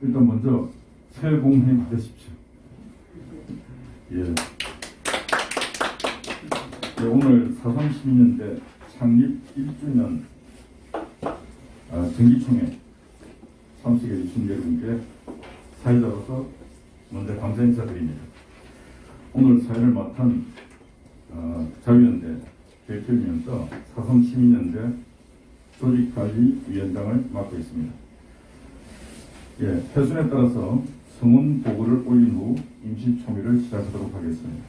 일단 먼저 새해 복 많이 받으십시오. 예. 네, 오늘 4.32년대 창립 1주년 정기총회 참석해 주신 여러분께 사회자로서 먼저 감사 인사드립니다. 오늘 사회를 맡은 자유연대 대표이면서 4.32년대 조직관리위원장을 맡고 있습니다. 예, 패순에 따라서 성원 보고를 올린 후 임시총회를 시작하도록 하겠습니다.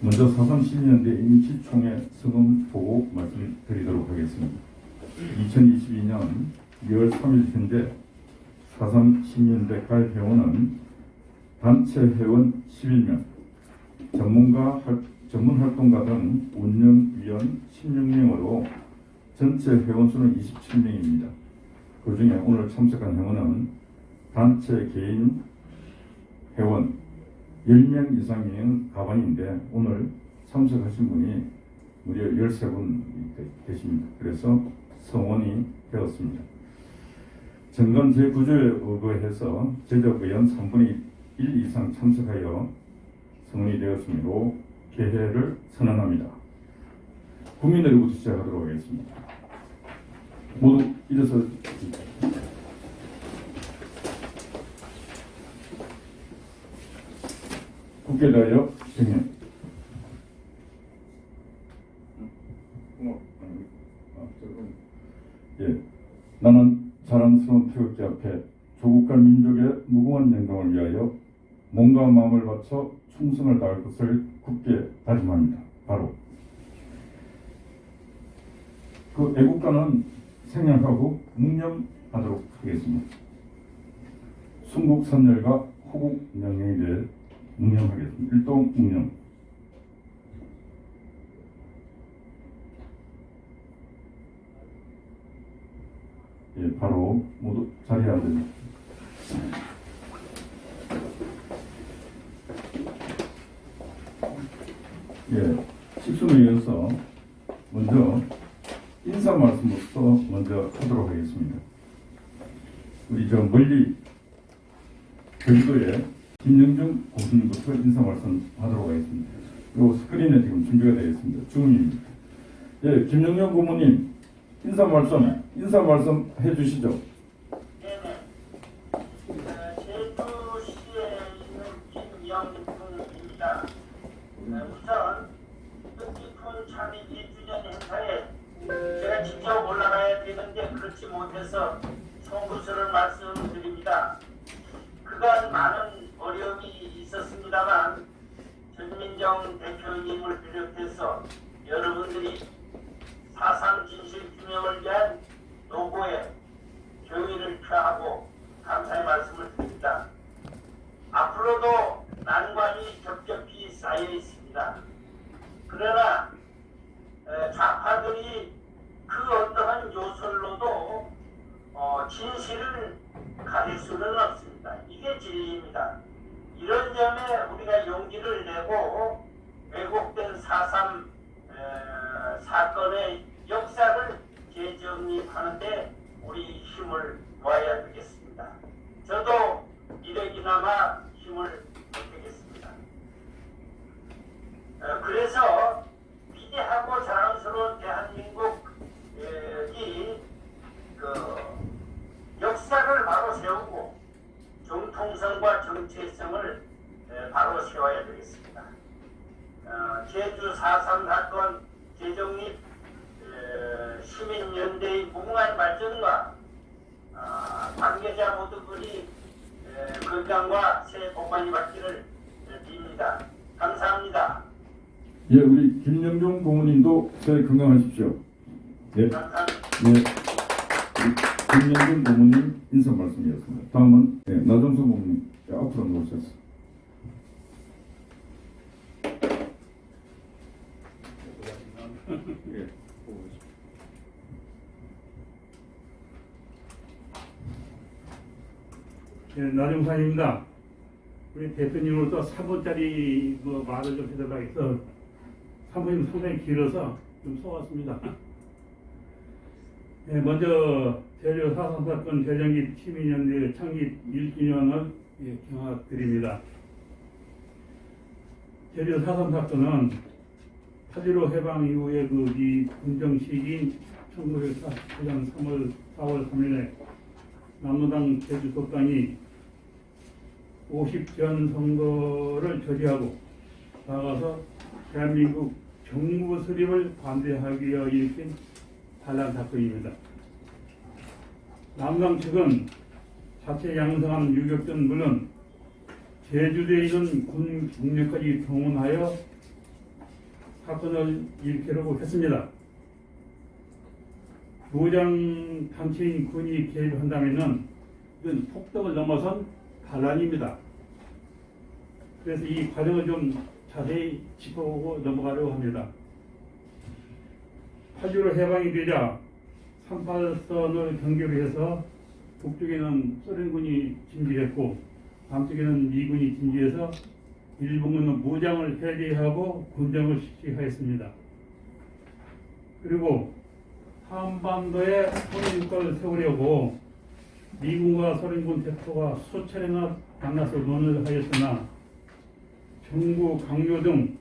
먼저 4.32년대 임시총회 성원 보고 말씀드리도록 하겠습니다. 2022년 2월 3일 현재 4.32년대 가입 회원은 단체 회원 11명, 전문 활동가 등 운영위원 16명으로 전체 회원 수는 27명입니다. 그 중에 오늘 참석한 회원은 단체 개인 회원 10명 이상인 가반인데 오늘 참석하신 분이 무려 13분 계십니다. 그래서 성원이 되었습니다. 정관 제9조에 의거해서 제적 의원 3분의 1 이상 참석하여 성원이 되었으므로 개회를 선언합니다. 국민들부터 시작하도록 하겠습니다. 모두 일어서 국회에 대하여 증인. 예, 나는 자랑스러운 태극기 앞에 조국과 민족의 무궁한 영광을 위하여 몸과 마음을 바쳐 충성을 다할 것을 굳게 다짐합니다. 바로 그 애국가는 생략하고 묵념하도록 하겠습니다. 순국선열과 호국명령에 대해 묵념하겠습니다. 일동 묵념. 예, 바로 모두 자리에 앉으십시오. 예, 식순에 이어서 먼저 인사 말씀부터 먼저 하도록 하겠습니다. 우리 저 멀리 경도의 김영중 고수님부터 인사 말씀 하도록 하겠습니다. 요 스크린에 지금 준비가 되어 있습니다. 주문입니다. 예, 김영중 고모님 인사 말씀 해주시죠. 네네. 제주시에 있는 김영중입니다. 우선 뜻깊은 창립 1주년 행사에 제가 직접 올라가야 되는데 그렇지 못해서 송구스러운 말씀드립니다. 그간 많은 어려움이 있었습니다만 전민정 대표님을 비롯해서 여러분들이 4.3 진실규명을 위한 노고에 경의를 표하고 감사의 말씀을 드립니다. 앞으로도 난관이 겹겹이 쌓여 있습니다. 그러나 좌파들이 그 어떠한 요설로도 진실을 가릴 수는 없습니다. 이게 진리입니다. 이런 점에 우리가 용기를 내고 왜곡된 4.3 사건의 역사를 재정립하는데 우리 힘을 모아야 되겠습니다. 저도 이력이나마 힘을 보태겠습니다. 그래서 위대하고 자랑스러운 대한민국이 역사를 바로 세우고 정통성과 정체성을 바로 세워야 되겠습니다. 제주 4.3 사건 재정립 시민연대의 무궁한 발전과 관계자 모두들이 건강과 새해 복 많이 받기를 빕니다. 감사합니다. 예, 우리 김영중 고모님도 새해 건강하십시오. 네. 감사합니다. 네. 김영중 고모님 인사 말씀이었습니다. 다음은 나정수 고모님 앞으로 나오셨습니다. 네, 나정산입니다. 우리 대표님으로서 3분짜리 말을 좀 해달라 해서 3분이 상당히 길어서 좀 써왔습니다. 네, 먼저 제주 4.3 사건 대전기 시민연대 창립 1주년을 경악드립니다. 제주 4.3 사건은 8.15 해방 이후에 이 군정 시기인 1948년 4월 3일에 남로당 제주 독당이 50전 선거를 저지하고 나아가서 대한민국 정부 수립을 반대하기 위하여 일으킨 반란 사건입니다. 남당 측은 자체 양성한 유격전 물론 제주도에 있는 군 국력까지 동원하여 사건을 일으키려고 했습니다. 무장 단체인 군이 개입한다면 이건 폭덕을 넘어선 반란입니다. 그래서 이 과정을 좀 자세히 짚어보고 넘어가려고 합니다. 8.15 해방이 되자 38선을 경계로 해서 북쪽에는 소련군이 진지했고 남쪽에는 미군이 진지해서 일본군은 무장을 해제하고 군정을 실시하였습니다. 그리고 한반도에 통일국가를 세우려고 미군과 소련군 대표가 수차례나 만나서 논의를 하였으나 정부 강요 등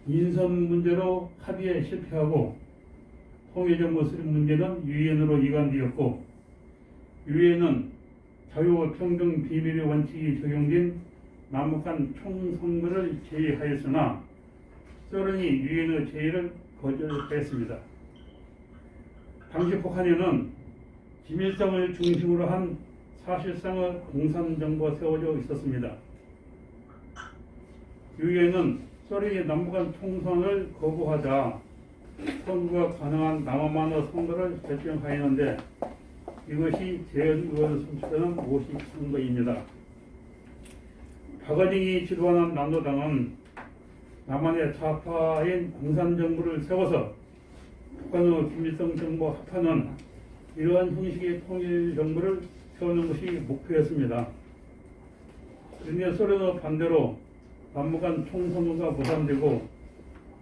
인선 문제로 합의에 실패하고 통일정부 수립 문제는 유엔으로 이관되었고 유엔은 자유평등 비밀의 원칙이 적용된 남북한 총선거를 제의하였으나 소련이 유엔의 제의를 거절했습니다. 당시 북한에는 김일성을 중심으로 한 사실상의 공산정부가 세워져 있었습니다. 유엔은 소련이 남북한 총선을 거부하자 선거가 가능한 남한만의 선거를 결정하였는데 이것이 제의원을 선출하는 50선거입니다. 박은영이 지도하는 남로당은 남한의 좌파인 공산정부를 세워서 북한의 김일성 정부 합하는 이러한 형식의 통일정부를 세우는 것이 목표였습니다. 그런데 소련의 반대로 남북한 총선거가 무산되고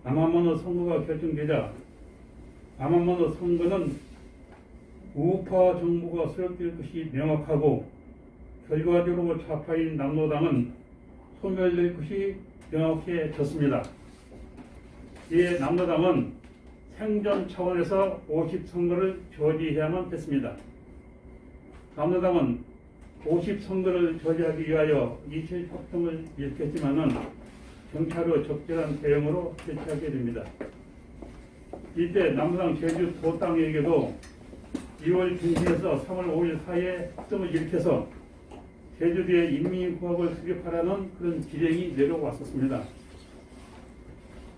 남한만의 선거가 결정되자 남한만의 선거는 우파 정부가 수립될 것이 명확하고 결과적으로 좌파인 남로당은 소멸될 것이 명확해졌습니다. 이에 남로당은 생존 차원에서 50선거를 저지해야만 했습니다. 남로당은 50선거를 저지하기 위하여 이철협정을 일으켰지만은 경찰의 적절한 대응으로 대처하게 됩니다. 이때 남로당 제주 도당에게도 2월 중순에서 3월 5일 사이에 합동을 일으켜서 제주도에 인민공화국을 수립하라는 그런 지령이 내려왔었습니다.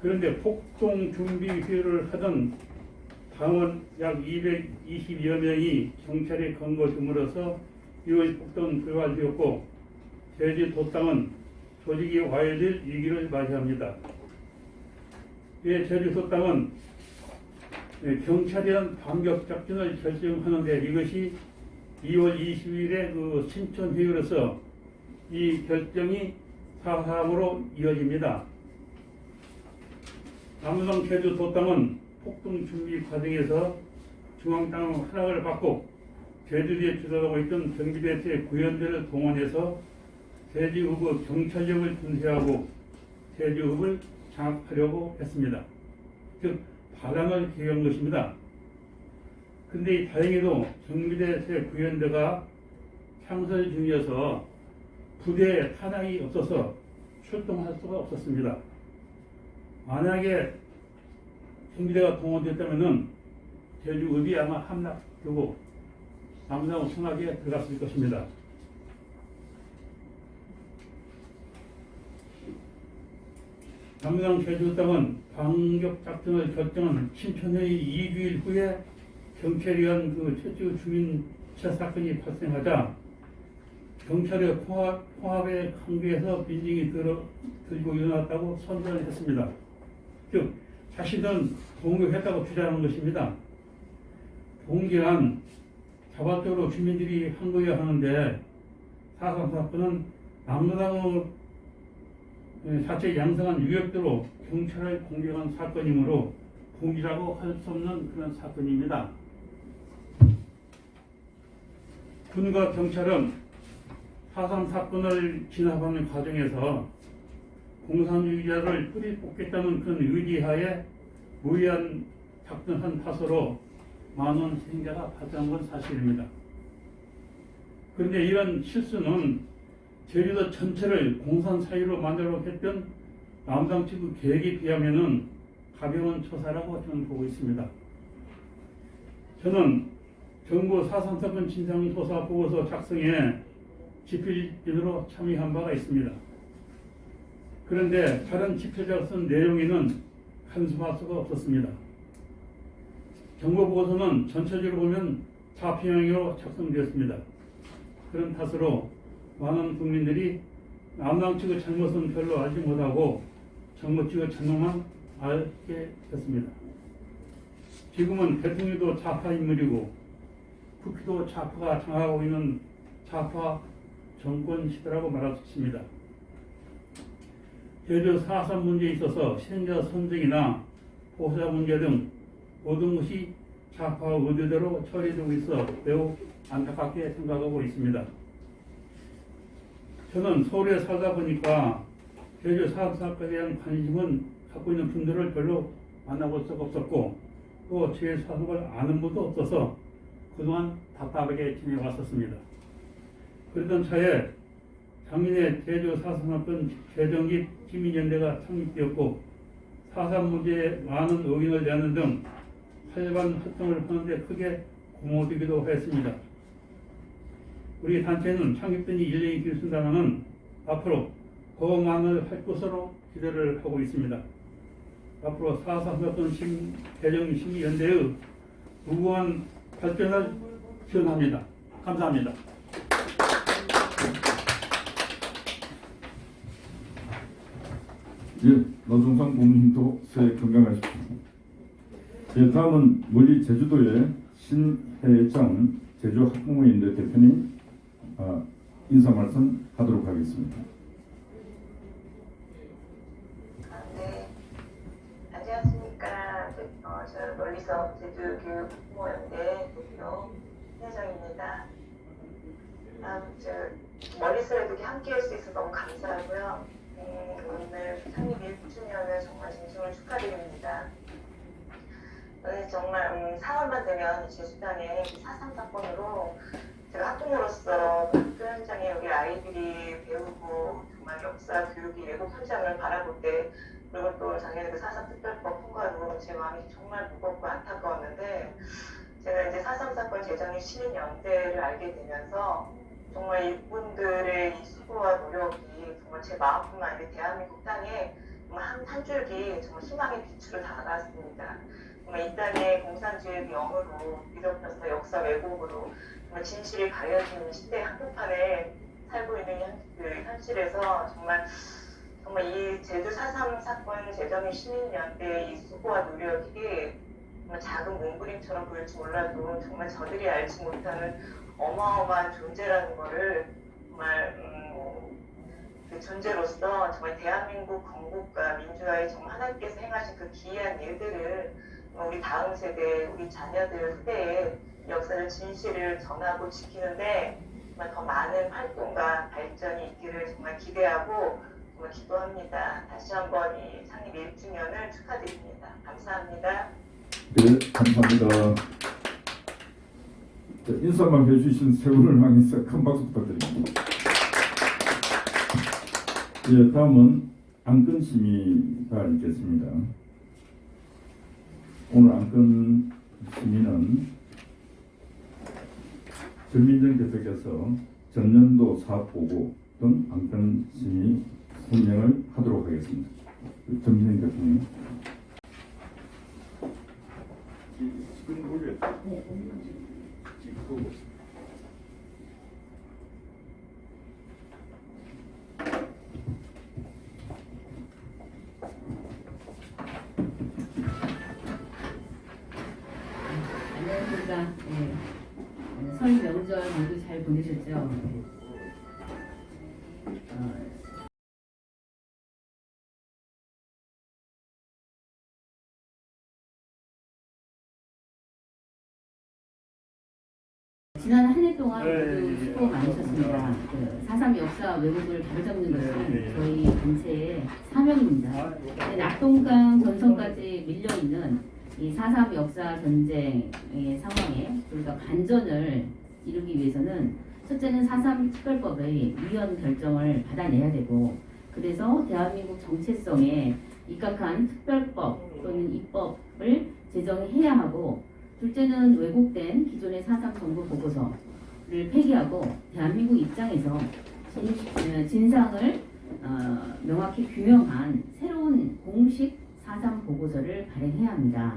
그런데 폭동 준비 회의를 하던 당원 약 220여 명이 경찰에 검거 드물어서 2월 폭동 불발되었고 제주도 땅은 조직이 와해될 위기를 맞이합니다. 제주도 땅은 경찰에 대한 반격 작전을 결정하는데 이것이 2월 20일에 그 신천회의로서 이 결정이 사상으로 이어집니다. 남로당 제주도 땅은 폭동 준비 과정에서 중앙당 허락을 받고 제주도에 주둔하고 있던 경비대체 구현대를 동원해서 제주읍의 경찰력을 분쇄하고 제주읍을 장악하려고 했습니다. 즉 반란을 계획한 것입니다. 그런데 다행히도 경비대체 구현대가 창설 중이어서 부대에 탄약이 없어서 출동할 수가 없었습니다. 만약에 경비대가 동원됐다면 제주읍이 아마 함락되고 남로당은 순하게 들어갔을 것입니다. 남로당 제주도 땅은 반격 작전을 결정한 신천회의 2주일 후에 경찰에 의한 그 최초 주민체 사건이 발생하자 경찰의 통합에 강조해서 민중이 들고 일어났다고 선언을 했습니다. 즉 자신은 동격했다고 주장하는 것입니다. 동기란 자발적으로 주민들이 한 거여야 하는데 4.3 사건은 남로당의 자체 양성한 유격대로 경찰을 공격한 사건이므로 동기라고 할 수 없는 그런 사건입니다. 군과 경찰은 4.3 사건을 진압하는 과정에서 공산주의자를 뿌리 뽑겠다는 그런 의지하에 무리한 작전한 탓으로 많은 희생자가 발생한 건 사실입니다. 그런데 이런 실수는 제주도 전체를 공산사회로 만들려고 했던 남당 측의 계획에 비하면 가벼운 처사라고 저는 보고 있습니다. 저는 정부 4.3 사건 진상조사 보고서 작성에 집필진으로 참여한 바가 있습니다. 그런데 다른 집필자가 쓴 내용에는 간섭할 수가 없었습니다. 정보 보고서는 전체적으로 보면 좌편향으로 작성되었습니다. 그런 탓으로 많은 국민들이 남당 측의 잘못은 별로 알지 못하고 정부 측의 잘못만 알게 됐습니다. 지금은 대통령도 좌파 인물이고 국회도 좌파가 장악하고 있는 좌파 정권 시대라고 말할 수 있습니다. 제주 4.3 문제에 있어서 시행자 선정이나 보호자 문제 등 모든 것이 좌파 의도대로 처리되고 있어 매우 안타깝게 생각하고 있습니다. 저는 서울에 살다 보니까 제주 4.3 사건에 대한 관심은 갖고 있는 분들을 별로 만나볼 수가 없었고 또 제 사석을 아는 분도 없어서 그동안 답답하게 지내왔었습니다. 그러던 차에 작년에 제주 4.3 사건 재정립 시민연대가 창립되었고 4.3 문제에 많은 의견을 내는 등 활발한 활동을 하는데 크게 고무되기도 했습니다. 우리 단체는 창립된 지 1년이 길었습니다마는 앞으로 더 많은 할 것으로 기대를 하고 있습니다. 앞으로 4.3 사건 재정 시민연대의 무궁한 발전을 기원합니다. 감사합니다. 예, 노종상 부모님도 새해 건강하십시오. 예, 다음은 멀리 제주도의 신혜정 제주학부모인대 대표님 인사 말씀 하도록 하겠습니다. 네, 안녕하십니까. 저는 멀리서 제주교육학부모연대 대표 신혜정입니다. 멀리서 이렇게 함께할 수 있어서 너무 감사하고요. 오늘 창립 1주년을 정말 진심으로 축하드립니다. 정말 4월만 되면 제주당의 4.3 사건으로 제가 학부모로서 학교 현장에 우리 아이들이 배우고 정말 역사, 교육이 외국 현장을 바라볼 때 그리고 또 작년에 그 4.3 특별법 통과로 제 마음이 정말 무겁고 안타까웠는데 제가 이제 4.3 사건 재정의 시민연대를 알게 되면서 정말 이분들의 이 수고와 노력이 정말 제 마음뿐만 아니라 대한민국 땅에 정말 한 줄기 정말 희망의 빛으로 다가갔습니다. 정말 이 땅에 공산주의의 영으로 뒤덮여서 역사 왜곡으로 정말 진실이 가려지는 시대 한복판에 살고 있는 현실에서 정말 이 제주 4.3 사건 재정의 시민연대의 이 수고와 노력이 정말 작은 몸부림처럼 보일지 몰라도 정말 저들이 알지 못하는 어마어마한 존재라는 것을 정말 그 존재로서 정말 대한민국 건국과 민주화에 정말 하나님께서 행하신 그 기이한 일들을 우리 다음 세대, 우리 자녀들 후대에 역사를 진실을 전하고 지키는데 정말 더 많은 활동과 발전이 있기를 정말 기대하고 정말 기도합니다. 다시 한번 이 창립 1주년을 축하드립니다. 감사합니다. 네, 감사합니다. 인사만 해주신 세 분을 향해서 큰 박수 부탁드립니다. 예, 다음은 안건 심의가 있겠습니다. 오늘 안건 심의는 전민정 대표께서 전년도 사업보고 등 안건 심의 설명을 하도록 하겠습니다. 전민정 대표님. 안녕하십니까. 설 명절 모두 잘 보내셨죠? 지난 한 해 동안 모두 수고 많으셨습니다. 4.3 역사 왜곡을 바로잡는 것은 저희 단체의 사명입니다. 낙동강 전선까지 밀려있는 이 4.3 역사 전쟁의 상황에 우리가 반전을 이루기 위해서는 첫째는 4.3 특별법의 위헌 결정을 받아내야 되고, 그래서 대한민국 정체성에 입각한 특별법 또는 입법을 제정해야 하고, 둘째는 왜곡된 기존의 4.3 정부 보고서를 폐기하고 대한민국 입장에서 진상을 명확히 규명한 새로운 공식 4.3 보고서를 발행해야 합니다.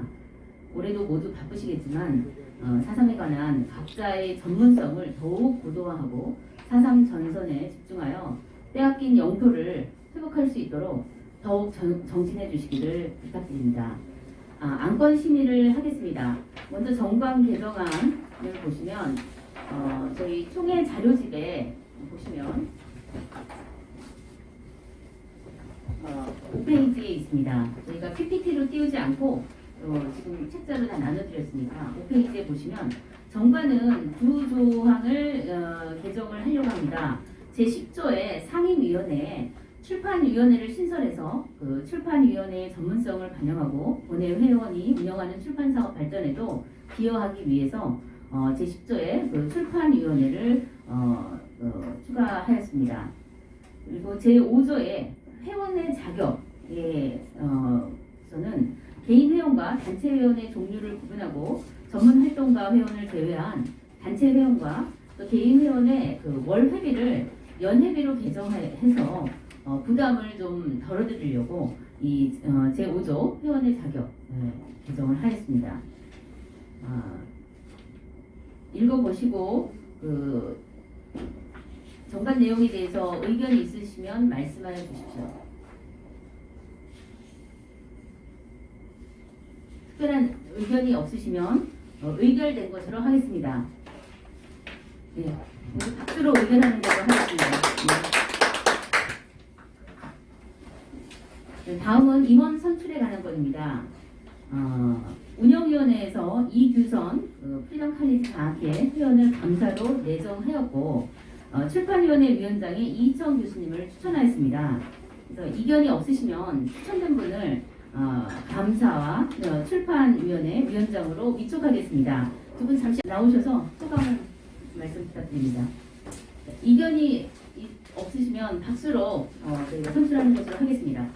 올해도 모두 바쁘시겠지만 4.3에 관한 각자의 전문성을 더욱 고도화하고 4.3 전선에 집중하여 빼앗긴 영토를 회복할 수 있도록 더욱 정진해 주시기를 부탁드립니다. 안건 심의를 하겠습니다. 먼저 정관 개정안을 보시면 저희 총회 자료집에 보시면 5페이지에 있습니다. 저희가 PPT로 띄우지 않고 지금 책자로 다 나눠드렸으니까 5페이지에 보시면 정관은 두 조항을 개정을 하려고 합니다. 제10조의 상임위원회에 출판위원회를 신설해서 그 출판위원회의 전문성을 반영하고 본회 회원이 운영하는 출판사업 발전에도 기여하기 위해서 제10조의 그 출판위원회를 추가하였습니다. 그리고 제5조의 회원의 자격에 서는 개인 회원과 단체 회원의 종류를 구분하고 전문 활동가 회원을 제외한 단체 회원과 또 개인 회원의 그 월 회비를 연회비로 개정해서 부담을 좀 덜어드리려고 이 제5조 회원의 자격 개정을 하였습니다. 읽어보시고 그 정관 내용에 대해서 의견이 있으시면 말씀하여 주십시오. 특별한 의견이 없으시면 의결된 것으로 하겠습니다. 네, 모두 박수로 의견하는 걸로 하겠습니다. 네, 다음은 임원 선출에 관한 건입니다. 운영위원회에서 이규선 프리덤 칼리지 과학회 회원을 감사로 내정하였고 출판위원회 위원장에 이희청 교수님을 추천하였습니다. 그래서 이견이 없으시면 추천된 분을 감사와 출판위원회 위원장으로 위촉하겠습니다. 두 분 잠시 나오셔서 소감을 말씀 부탁드립니다. 이견이 없으시면 박수로 저희가 선출하는 것으로 하겠습니다.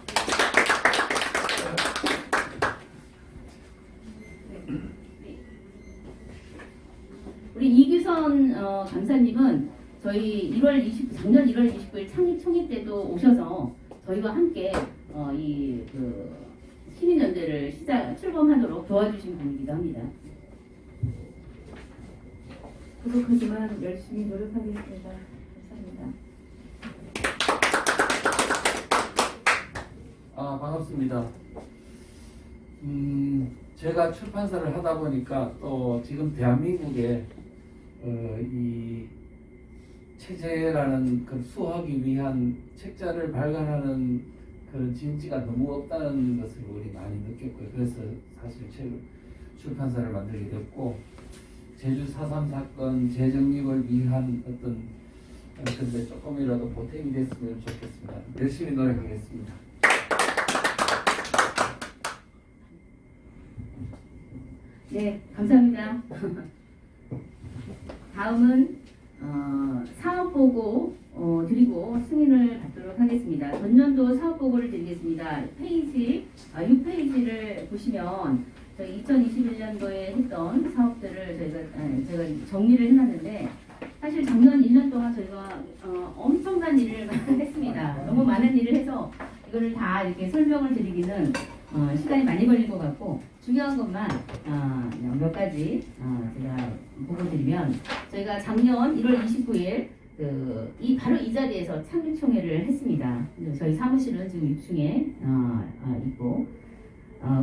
우리 이규선 강사님은 저희 작년 1월 29일 창립 총회 때도 오셔서 저희와 함께 이 시민연대를 출범하도록 도와주신 분이기도 합니다. 부족하지만 열심히 노력하겠습니다. 감사합니다. 반갑습니다. 제가 출판사를 하다 보니까 또 지금 대한민국에 이 체제라는 그 수호하기 위한 책자를 발간하는 그런 진지가 너무 없다는 것을 우리 많이 느꼈고요. 그래서 사실 출판사를 만들게 됐고, 제주 4.3 사건 재정립을 위한 어떤 근데 조금이라도 보탬이 됐으면 좋겠습니다. 열심히 노력하겠습니다. 네, 감사합니다. 다음은 사업보고 드리고 승인을 받도록 하겠습니다. 전년도 사업보고를 드리겠습니다. 6페이지를 보시면 저희 2021년도에 했던 사업들을 제가 정리를 해놨는데, 사실 작년 1년 동안 저희가 엄청난 일을 했습니다. 너무 많은 일을 해서 이거를 다 이렇게 설명을 드리기는 시간이 많이 걸릴 것 같고, 중요한 것만 몇 가지 제가 보고 드리면, 저희가 작년 1월 29일 바로 이 자리에서 창립총회를 했습니다. 저희 사무실은 지금 6층에 있고,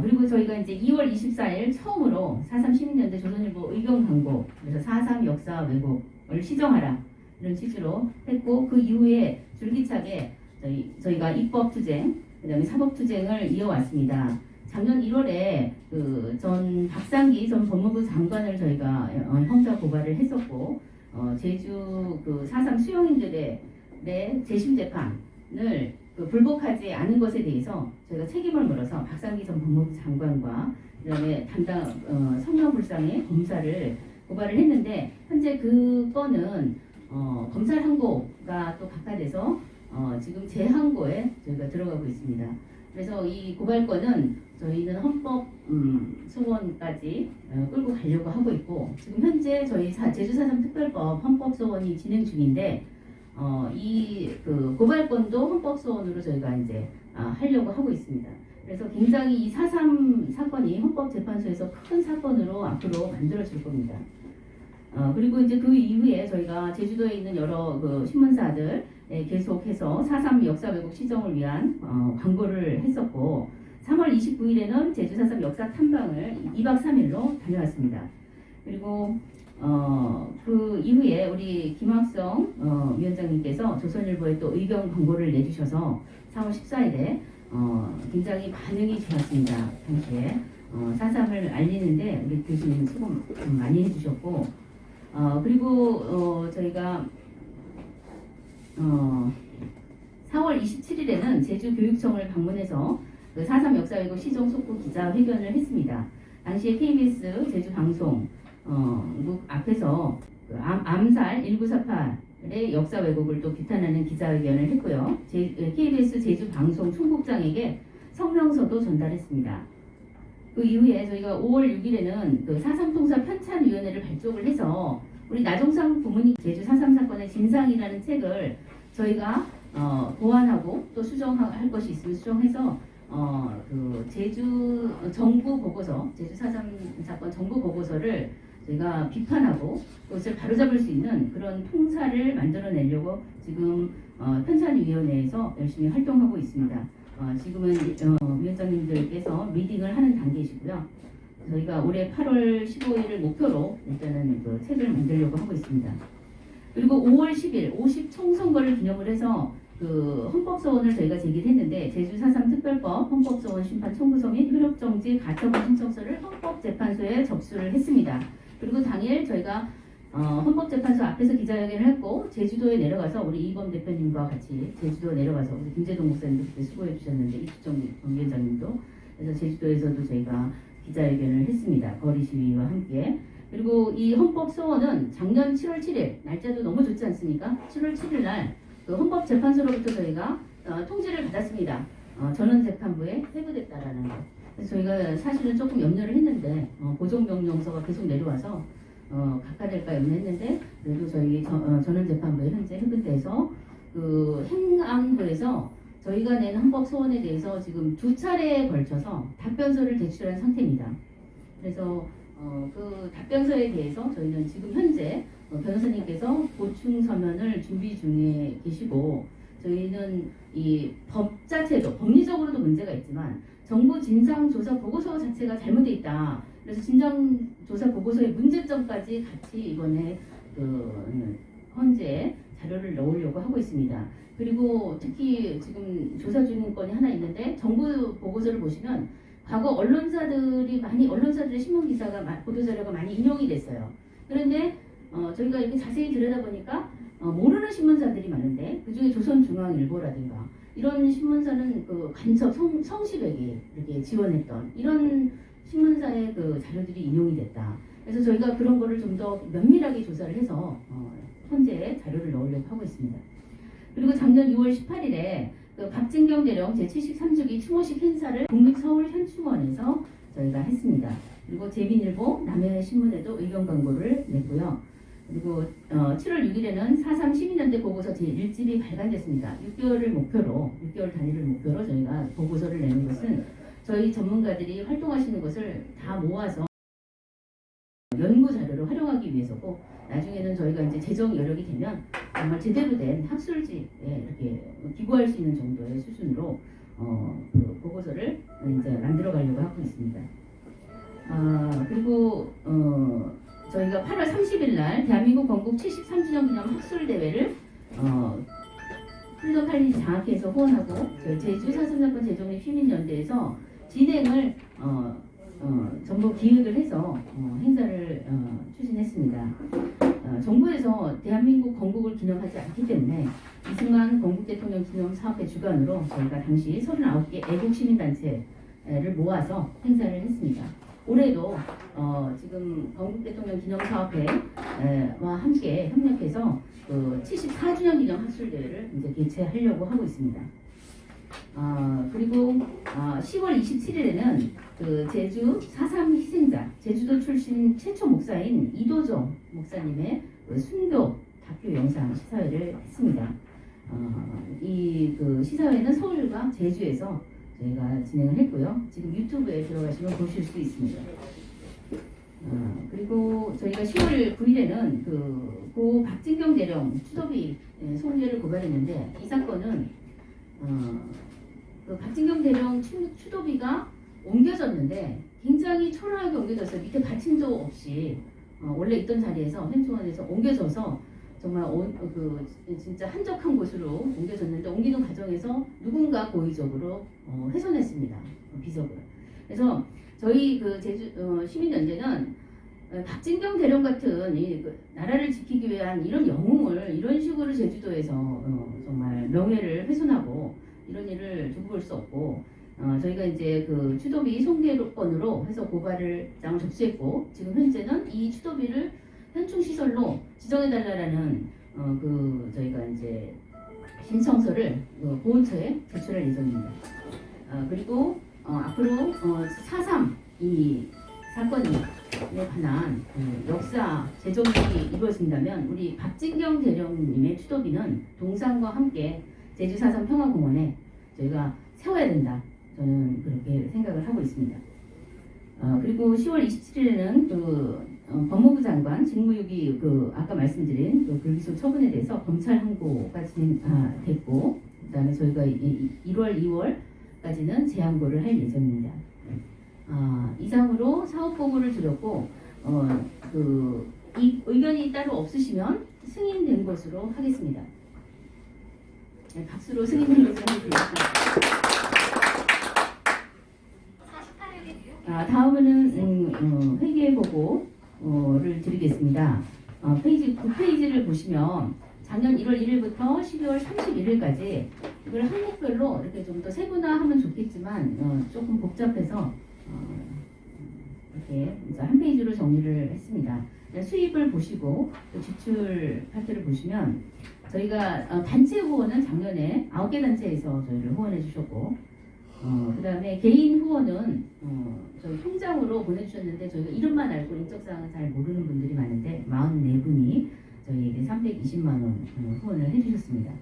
그리고 저희가 이제 2월 24일 처음으로 4.3 시민연대 조선일보 의견 광고, 그래서 4.3 역사 왜곡을 시정하라 이런 취지로 했고, 그 이후에 줄기차게 저희가 입법 투쟁, 그다음에 사법 투쟁을 이어왔습니다. 작년 1월에 그 전 박상기 전 법무부 장관을 저희가 형사 고발을 했었고 제주 그 4.3 수용인들의 재심 재판을 그 불복하지 않은 것에 대해서 저희가 책임을 물어서 박상기 전 법무부 장관과 그다음에 담당 성명불상의 검사를 고발을 했는데 현재 그 건은 검찰 항고가 또 각하돼서 지금 재항고에 저희가 들어가고 있습니다. 그래서 이 고발건은 저희는 헌법 소원까지 끌고 가려고 하고 있고 지금 현재 저희 제주 4.3 특별법 헌법 소원이 진행 중인데 이 그 고발건도 헌법 소원으로 저희가 이제 하려고 하고 있습니다. 그래서 굉장히 이 4.3 사건이 헌법재판소에서 큰 사건으로 앞으로 만들어질 겁니다. 그리고 이제 그 이후에 저희가 제주도에 있는 여러 그 신문사들 계속해서 4.3 역사 왜곡 시정을 위한 광고를 했었고 3월 29일에는 제주 4.3 역사 탐방을 2박 3일로 다녀왔습니다. 그리고 그 이후에 우리 김학성 위원장님께서 조선일보에 또 의견 광고를 내주셔서 4월 14일에 굉장히 반응이 좋았습니다. 당시에 4.3을 알리는데 우리 교수님 수고 많이 해주셨고 그리고 저희가 4월 27일에는 제주교육청을 방문해서 그 4.3 역사 왜곡 시정 속보 기자회견을 했습니다. 당시에 KBS 제주방송 앞에서 그 암살 1948의 역사 왜곡을 또 비판하는 기자회견을 했고요. KBS 제주방송 총국장에게 성명서도 전달했습니다. 그 이후에 저희가 5월 6일에는 그 4.3 통사 편찬위원회를 발족을 해서 우리 나종상 부모님 제주 4.3 사건의 진상이라는 책을 저희가 보완하고 또 수정할 것이 있으면 수정해서 그 제주 정부 보고서, 제주 4.3 사건 정부 보고서를 저희가 비판하고 그것을 바로잡을 수 있는 그런 통사를 만들어내려고 지금 편찬위원회에서 열심히 활동하고 있습니다. 지금은 위원장님들께서 미팅을 하는 단계이시고요. 저희가 올해 8월 15일을 목표로 일단은 그 책을 만들려고 하고 있습니다. 그리고 5월 10일 50총선거를 기념을 해서 그 헌법소원을 저희가 제기했는데 제주 4.3 특별법 헌법소원 심판 청구서 및 효력정지 가처분 신청서를 헌법재판소에 접수를 했습니다. 그리고 당일 저희가 헌법재판소 앞에서 기자회견을 했고 제주도에 내려가서 우리 이범 대표님과 같이 제주도에 내려가서 우리 김재동 목사님도 그때 수고해 주셨는데 이수정 위원장님도 그래서 제주도에서도 저희가 기자회견을 했습니다. 거리 시위와 함께. 그리고 이 헌법소원은 작년 7월 7일 날짜도 너무 좋지 않습니까? 7월 7일 날 그 헌법재판소로부터 저희가 통지를 받았습니다. 전원재판부에 회부됐다라는 거. 그래서 저희가 사실은 조금 염려를 했는데 고정명령서가 계속 내려와서 각하될까 염려했는데 그래도 저희 전원재판부에 현재 회부돼서 그 행안부에서 저희가 낸 헌법소원에 대해서 지금 2차례에 걸쳐서 답변서를 제출한 상태입니다. 그래서 그 답변서에 대해서 저희는 지금 현재 변호사님께서 보충 서면을 준비 중에 계시고 저희는 이 법 자체도 법리적으로도 문제가 있지만 정부 진상조사 보고서 자체가 잘못되어 있다. 그래서 진상조사 보고서의 문제점까지 같이 이번에 그 헌재에 자료를 넣으려고 하고 있습니다. 그리고 특히 지금 조사 중인 건이 하나 있는데 정부 보고서를 보시면 과거 언론사들의 신문 기사가 보도 자료가 많이 인용이 됐어요. 그런데 저희가 이렇게 자세히 들여다보니까 모르는 신문사들이 많은데 그중에 조선중앙일보라든가 이런 신문사는 그 간첩 성시백이 이렇게 지원했던 이런 신문사의 그 자료들이 인용이 됐다. 그래서 저희가 그런 거를 좀 더 면밀하게 조사를 해서 헌재에 자료를 넣으려고 하고 있습니다. 그리고 작년 6월 18일에 그 박진경 대령 제73주기 추모식 행사를 국립서울현충원에서 저희가 했습니다. 그리고 재민일보, 남해신문에도 의견 광고를 냈고요. 그리고 7월 6일에는 4.3 시민연대 보고서 제1집이 발간됐습니다. 6개월 단위를 목표로 저희가 보고서를 내는 것은 저희 전문가들이 활동하시는 것을 다 모아서 연구 자료로 활용하기 위해서고 나중에는 저희가 이제 재정 여력이 되면 정말 제대로 된 학술지에 이렇게 기부할 수 있는 정도의 수준으로 그 보고서를 이제 만들어 가려고 하고 있습니다. 그리고 저희가 8월 30일 날 대한민국 건국 73주년 기념 학술 대회를 플로칼리 장학회에서 후원하고 저희 제주 4.3 사건 재정립 시민연대에서 진행을 전부 기획을 해서 행사를 추진했습니다. 정부에서 대한민국 건국을 기념하지 않기 때문에 이승만 건국 대통령 기념 사업회 주관으로 저희가 당시 39개 애국 시민단체를 모아서 행사를 했습니다. 올해도 지금 건국 대통령 기념 사업회와 함께 협력해서 그 74주년 기념 학술 대회를 이제 개최하려고 하고 있습니다. 그리고 10월 27일에는 그 제주 4.3 희생자, 제주도 출신 최초 목사인 이도정 목사님의 그 순교 다큐 영상 시사회를 했습니다. 이 그 시사회는 서울과 제주에서 저희가 진행을 했고요. 지금 유튜브에 들어가시면 보실 수 있습니다. 그리고 저희가 10월 9일에는 고 박진경 대령 추도비 송괴를 고발했는데 이 사건은 그 박진경 대령 추도비가 옮겨졌는데 굉장히 초라하게 옮겨졌어요. 밑에 받침도 없이 원래 있던 자리에서 현충원에서 옮겨져서 정말 진짜 한적한 곳으로 옮겨졌는데 옮기는 과정에서 누군가 고의적으로 훼손했습니다. 비석을. 그래서 저희 그 제주 시민연대는 박진경 대령 같은 그 나라를 지키기 위한 이런 영웅을 이런 식으로 제주도에서 정말 명예를 훼손하고 이런 일을 두고 볼 수 없고 저희가 이제 그 추도비 송괴건으로 해서 고발장을 접수했고 지금 현재는 이 추도비를 현충시설로 지정해달라는 저희가 이제 신청서를 보훈처에 제출할 예정입니다. 그리고 앞으로 4.3 이 사건에 관한 역사 재정립이 이루어진다면 우리 박진경 대령님의 추도비는 동상과 함께 제주 4.3 평화공원에 저희가 세워야 된다. 저는 그렇게 생각을 하고 있습니다. 그리고 10월 27일에는 법무부 장관 직무유기 아까 말씀드린 불기소 처분에 대해서 검찰 항고가 진행됐고 그다음에 저희가 1월, 2월까지는 재항고를 할 예정입니다. 이상으로 사업 보고를 드렸고 이 의견이 따로 없으시면 승인된 것으로 하겠습니다. 네, 박수로 승인된 것으로 하겠습니다. 다음은 회계 보고를 드리겠습니다. 페이지 9페이지를 보시면 작년 1월 1일부터 12월 31일까지 이걸 항목별로 이렇게 좀 더 세분화하면 좋겠지만 조금 복잡해서 이렇게 한 페이지로 정리를 했습니다. 수입을 보시고 또 지출 파트를 보시면 저희가 단체 후원은 작년에 9개 단체에서 저희를 후원해 주셨고 그 다음에 개인 후원은 저희 통장으로 보내주셨는데 저희가 이름만 알고 인적사항은 잘 모르는 분들이 많은데 44분이 저희에게 320만원 후원을 해주셨습니다.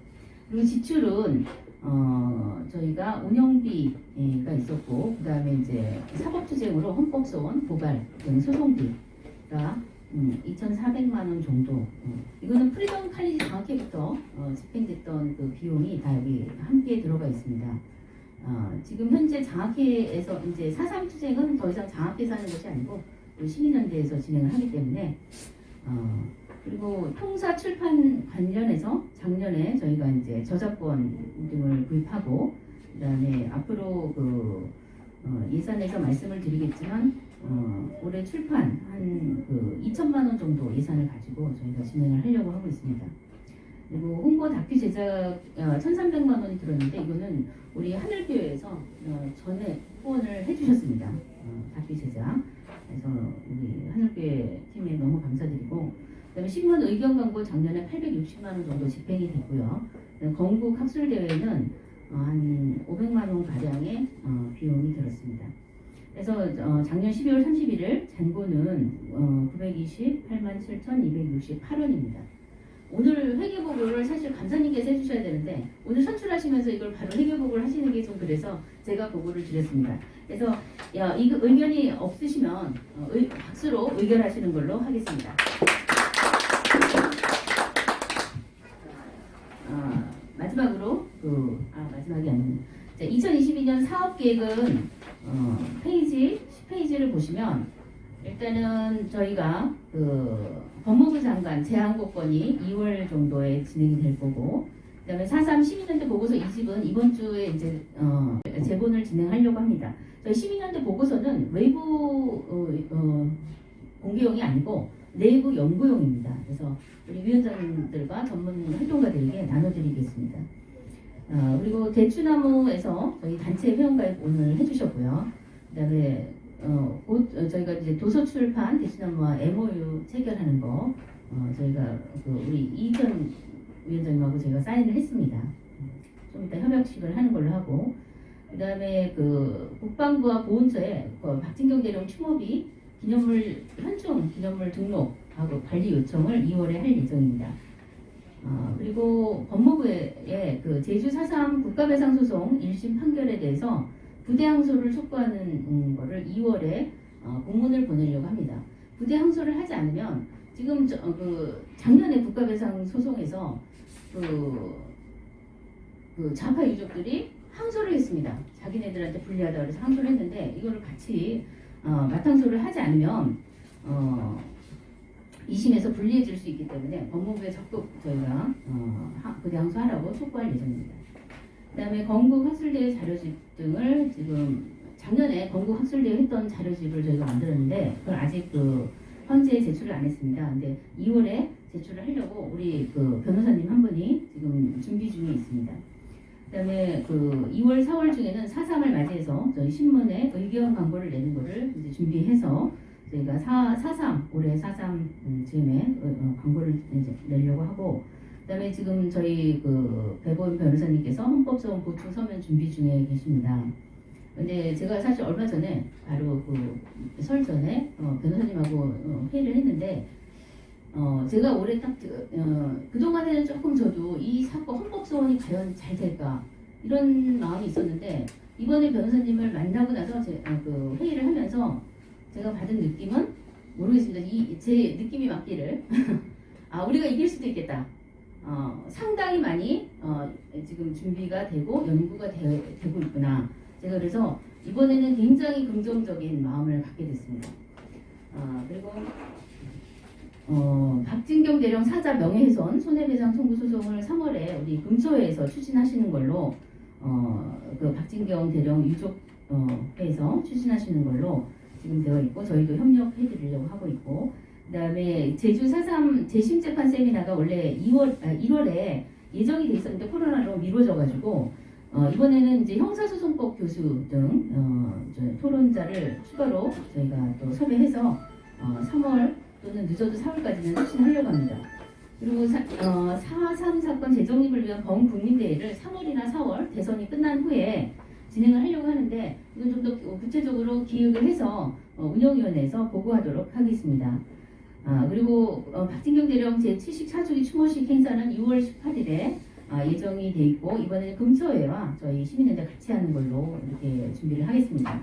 그리고 지출은 저희가 운영비가 있었고 그 다음에 이제 사법투쟁으로 헌법소원 고발 등 소송비가 2,400만원 정도. 이거는 프리덤 칼리지 장학회부터 집행됐던 그 비용이 다 여기 함께 들어가 있습니다. 지금 현재 장학회에서 이제 4.3 투쟁은 더 이상 장학회에서 하는 것이 아니고 시민연대에서 진행을 하기 때문에 그리고 통사 출판 관련해서 작년에 저희가 이제 저작권 등을 구입하고 그다음에 앞으로 예산에서 말씀을 드리겠지만 올해 출판 한 2천만 원 정도 예산을 가지고 저희가 진행을 하려고 하고 있습니다. 그리고 홍보 다큐 제작 1,300만 원이 들었는데 이거는 우리 하늘교회에서 전에 후원을 해주셨습니다. 다큐 제작. 그래서 우리 하늘교회 팀에 너무 감사드리고 그다음에 신문 의견 광고 작년에 860만 원 정도 집행이 됐고요. 건국 학술 대회는 한 500만 원 가량의 비용이 들었습니다. 그래서 작년 12월 31일 잔고는 928만 7,268원입니다. 오늘 회계보고를 사실 감사님께서 해주셔야 되는데 오늘 선출하시면서 이걸 바로 회계보고를 하시는 게 좀 그래서 제가 보고를 드렸습니다. 그래서 이 의견이 없으시면 박수로 의결하시는 걸로 하겠습니다. 마지막으로 마지막이 아닙니다. 2022년 사업계획은 페이지 10페이지를 보시면 일단은 저희가 법무부 장관 제안고건이 2월 정도에 진행이 될 거고 그다음에 4.3 시민연대 보고서 2집은 이번 주에 이제 제본을 진행하려고 합니다. 저희 시민연대 보고서는 외부 공개용이 아니고 내부 연구용입니다. 그래서 우리 위원장님들과 전문 활동가들에게 나눠드리겠습니다. 그리고 대추나무에서 저희 단체 회원가입 오늘 해주셨고요. 그다음에 곧 저희가 이제 도서출판 대추나무와 MOU 체결하는 거 저희가 우리 이전 위원장님하고 제가 사인을 했습니다. 좀 이따 협약식을 하는 걸로 하고, 그다음에 국방부와 보훈처에 박진경 대령 추모비 기념물 현충 기념물 등록하고 관리 요청을 2월에 할 예정입니다. 그리고 법무부의 제주 4.3 국가배상 소송 1심 판결에 대해서 부대 항소를 촉구하는 거를 2월에 공문을 보내려고 합니다. 부대 항소를 하지 않으면 지금 작년에 국가배상 소송에서 좌파 유족들이 항소를 했습니다. 자기네들한테 불리하다고 해서 항소를 했는데 이거를 같이 맞항소를 하지 않으면 2심에서 불리해질 수 있기 때문에 법무부에 적극 저희가 부대 항소하라고 촉구할 예정입니다. 그다음에 건국 학술대회 자료집 등을 지금 작년에 건국 학술대회 했던 자료집을 저희가 만들었는데 그걸 아직 현재 제출을 안 했습니다. 근데 2월에 제출을 하려고 우리 변호사님 한 분이 지금 준비 중에 있습니다. 그다음에 2월, 4월 중에는 4.3을 맞이해서 저희 신문에 의견 광고를 내는 거를 이제 준비해서 저희가 4.3 올해 4.3 즈음에 광고를 이제 내려고 하고, 그다음에 지금 저희 배보은 변호사님께서 헌법소원 보충 서면 준비 중에 계십니다. 근데 제가 사실 얼마 전에 바로 설 전에 변호사님하고 회의를 했는데 제가 올해 딱 그동안에는 조금 저도 이 사건 헌법소원이 과연 잘 될까 이런 마음이 있었는데 이번에 변호사님을 만나고 나서 회의를 하면서 제가 받은 느낌은 모르겠습니다. 제 느낌이 맞기를 우리가 이길 수도 있겠다. 상당히 많이 지금 준비가 되고 연구가 되고 있구나. 제가 그래서 이번에는 굉장히 긍정적인 마음을 갖게 됐습니다. 그리고 박진경 대령 사자 명예훼손 손해배상 청구 소송을 3월에 우리 금소회에서 추진하시는 걸로 박진경 대령 유족회에서 추진하시는 걸로 지금 되어 있고 저희도 협력해드리려고 하고 있고, 그다음에 제주 4.3 재심 재판 세미나가 원래 1월에 예정이 돼 있었는데 코로나로 미뤄져가지고 이번에는 이제 형사소송법 교수 등 토론자를 추가로 저희가 또 섭외해서 3월 또는 늦어도 4월까지는 추진하려고 합니다. 그리고 4.3 사건 재정립을 위한 범국민대회를 3월이나 4월 대선이 끝난 후에 진행을 하려고 하는데 이건 좀 더 구체적으로 기획을 해서 운영위원회에서 보고하도록 하겠습니다. 그리고 박진경 대령 제74주기 추모식 행사는 6월 18일에 예정이 돼 있고 이번에는 금처회와 저희 시민연대 같이 하는 걸로 이렇게 준비를 하겠습니다.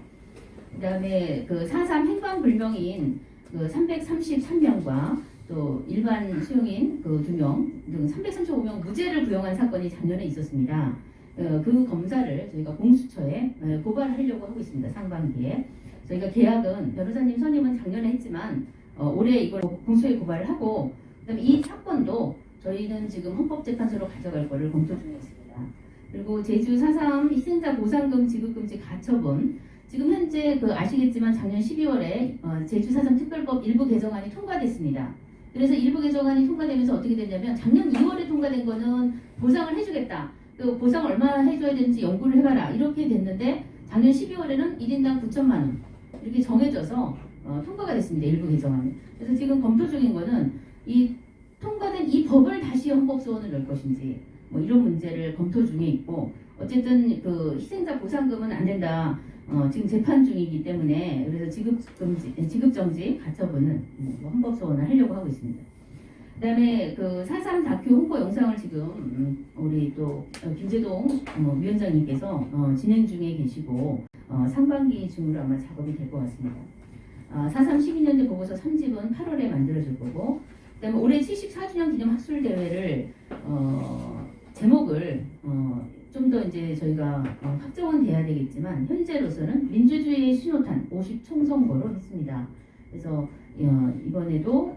그다음에 4.3 행방불명인 333명과 또 일반 수용인 2명 등 335명 무죄를 부용한 사건이 작년에 있었습니다. 그 검사를 저희가 공수처에 고발하려고 하고 있습니다. 상반기에. 저희가 계약은 변호사님 선임은 작년에 했지만 올해 이걸 공수처에 고발을 하고, 그다음에 이 사건도 저희는 지금 헌법재판소로 가져갈 거를 검토 중에 있습니다. 그리고 제주 4.3 희생자 보상금 지급금지 가처분, 지금 현재 아시겠지만 작년 12월에 제주 4.3 특별법 일부 개정안이 통과됐습니다. 그래서 일부 개정안이 통과되면서 어떻게 됐냐면 작년 2월에 통과된 거는 보상을 해주겠다. 또 보상을 얼마나 해줘야 되는지 연구를 해봐라. 이렇게 됐는데 작년 12월에는 1인당 9천만 원 이렇게 정해져서 통과가 됐습니다. 일부 개정안이. 그래서 지금 검토 중인 거는 이 통과된 이 법을 다시 헌법소원을 넣을 것인지 뭐 이런 문제를 검토 중에 있고, 어쨌든 희생자 보상금은 안 된다. 지금 재판 중이기 때문에 그래서 지급정지 가처분은 헌법소원을 하려고 하고 있습니다. 그다음에 4.3 다큐 홍보 영상을 지금 우리 또 김재동 위원장님께서 진행 중에 계시고 상반기 중으로 아마 작업이 될 것 같습니다. 4.3 12년대 보고서 3집은 8월에 만들어질 거고, 그다음에 올해 74주년 기념 학술 대회를 제목을 좀 더 이제 저희가 확정은 돼야 되겠지만 현재로서는 민주주의의 신호탄 50총선거로 했습니다. 그래서 이번에도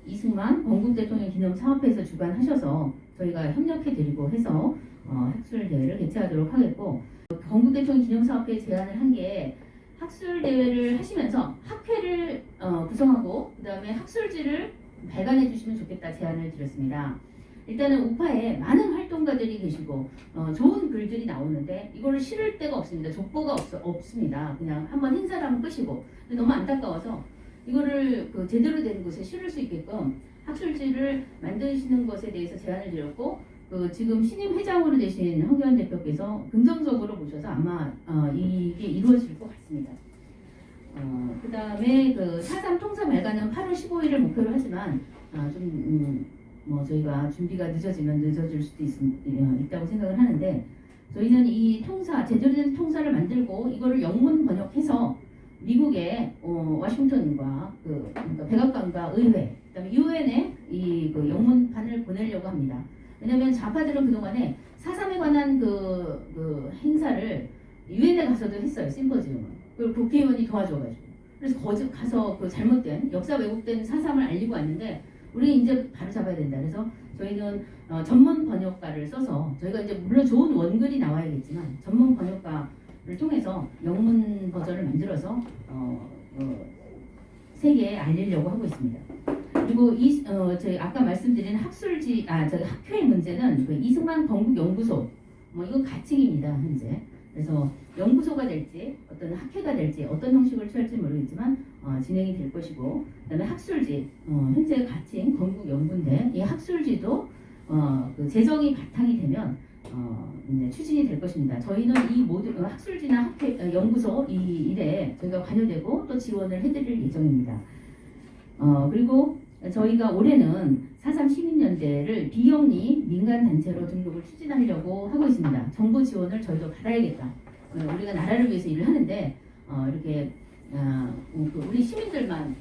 이승만 건국 대통령 기념 사업회에서 주관하셔서 저희가 협력해드리고 해서 학술 대회를 개최하도록 하겠고, 건국 대통령 기념 사업회 제안을 한 게 학술 대회를 하시면서 학회를 구성하고 그다음에 학술지를 발간해 주시면 좋겠다 제안을 드렸습니다. 일단은 우파에 많은 활동가들이 계시고 좋은 글들이 나오는데 이거를 실을 데가 없습니다. 족보가 없습니다. 그냥 한번 행사를 하면 끝이고 너무 안타까워서 이거를 그 제대로 된 곳에 실을 수 있게끔 학술지를 만드시는 것에 대해서 제안을 드렸고 그 지금 신임 회장으로 되신 황교안 대표께서 긍정적으로 보셔서 아마 이게 이루어질 것 같습니다. 그 다음에 그 4.3 통사 발간은 8월 15일을 목표로 하지만 뭐 저희가 준비가 늦어지면 늦어질 수도 있다고 생각을 하는데 저희는 이 통사 제대로 된 통사를 만들고 이거를 영문 번역해서 미국의 워싱턴과 그러니까 백악관과 의회 그다음에 유엔에 이 그 영문판을 보내려고 합니다. 왜냐하면 좌파들은 그동안에 4.3에 관한 그 행사를 유엔에 가서도 했어요. 심포지움을. 그리고 국회의원이 도와줘가지고. 그래서 거기 가서 그 잘못된 역사 왜곡된 4.3을 알리고 왔는데 우리 이제 바로 잡아야 된다. 그래서 저희는 전문 번역가를 써서 저희가 이제 물론 좋은 원글이 나와야겠지만 전문 번역가를 통해서 영문 버전을 만들어서 세계에 알리려고 하고 있습니다. 그리고 저희 아까 말씀드린 저희 학회의 문제는 그 이승만 건국연구소 뭐 이건 가칭입니다 현재. 그래서 연구소가 될지 어떤 학회가 될지 어떤 형식을 취할지 모르겠지만 진행이 될 것이고 그다음에 학술지 현재 가칭 건국연구인데 이 학술지도 그 재정이 바탕이 되면 이제 추진이 될 것입니다. 저희는 이 모든 학술지나 학회 연구소 이 일에 저희가 관여되고 또 지원을 해드릴 예정입니다. 그리고 저희가 올해는 4.3 시민연대를 비영리 민간단체로 등록을 추진하려고 하고 있습니다. 정부 지원을 저희도 받아야겠다. 우리가 나라를 위해서 일을 하는데 이렇게 우리 시민들만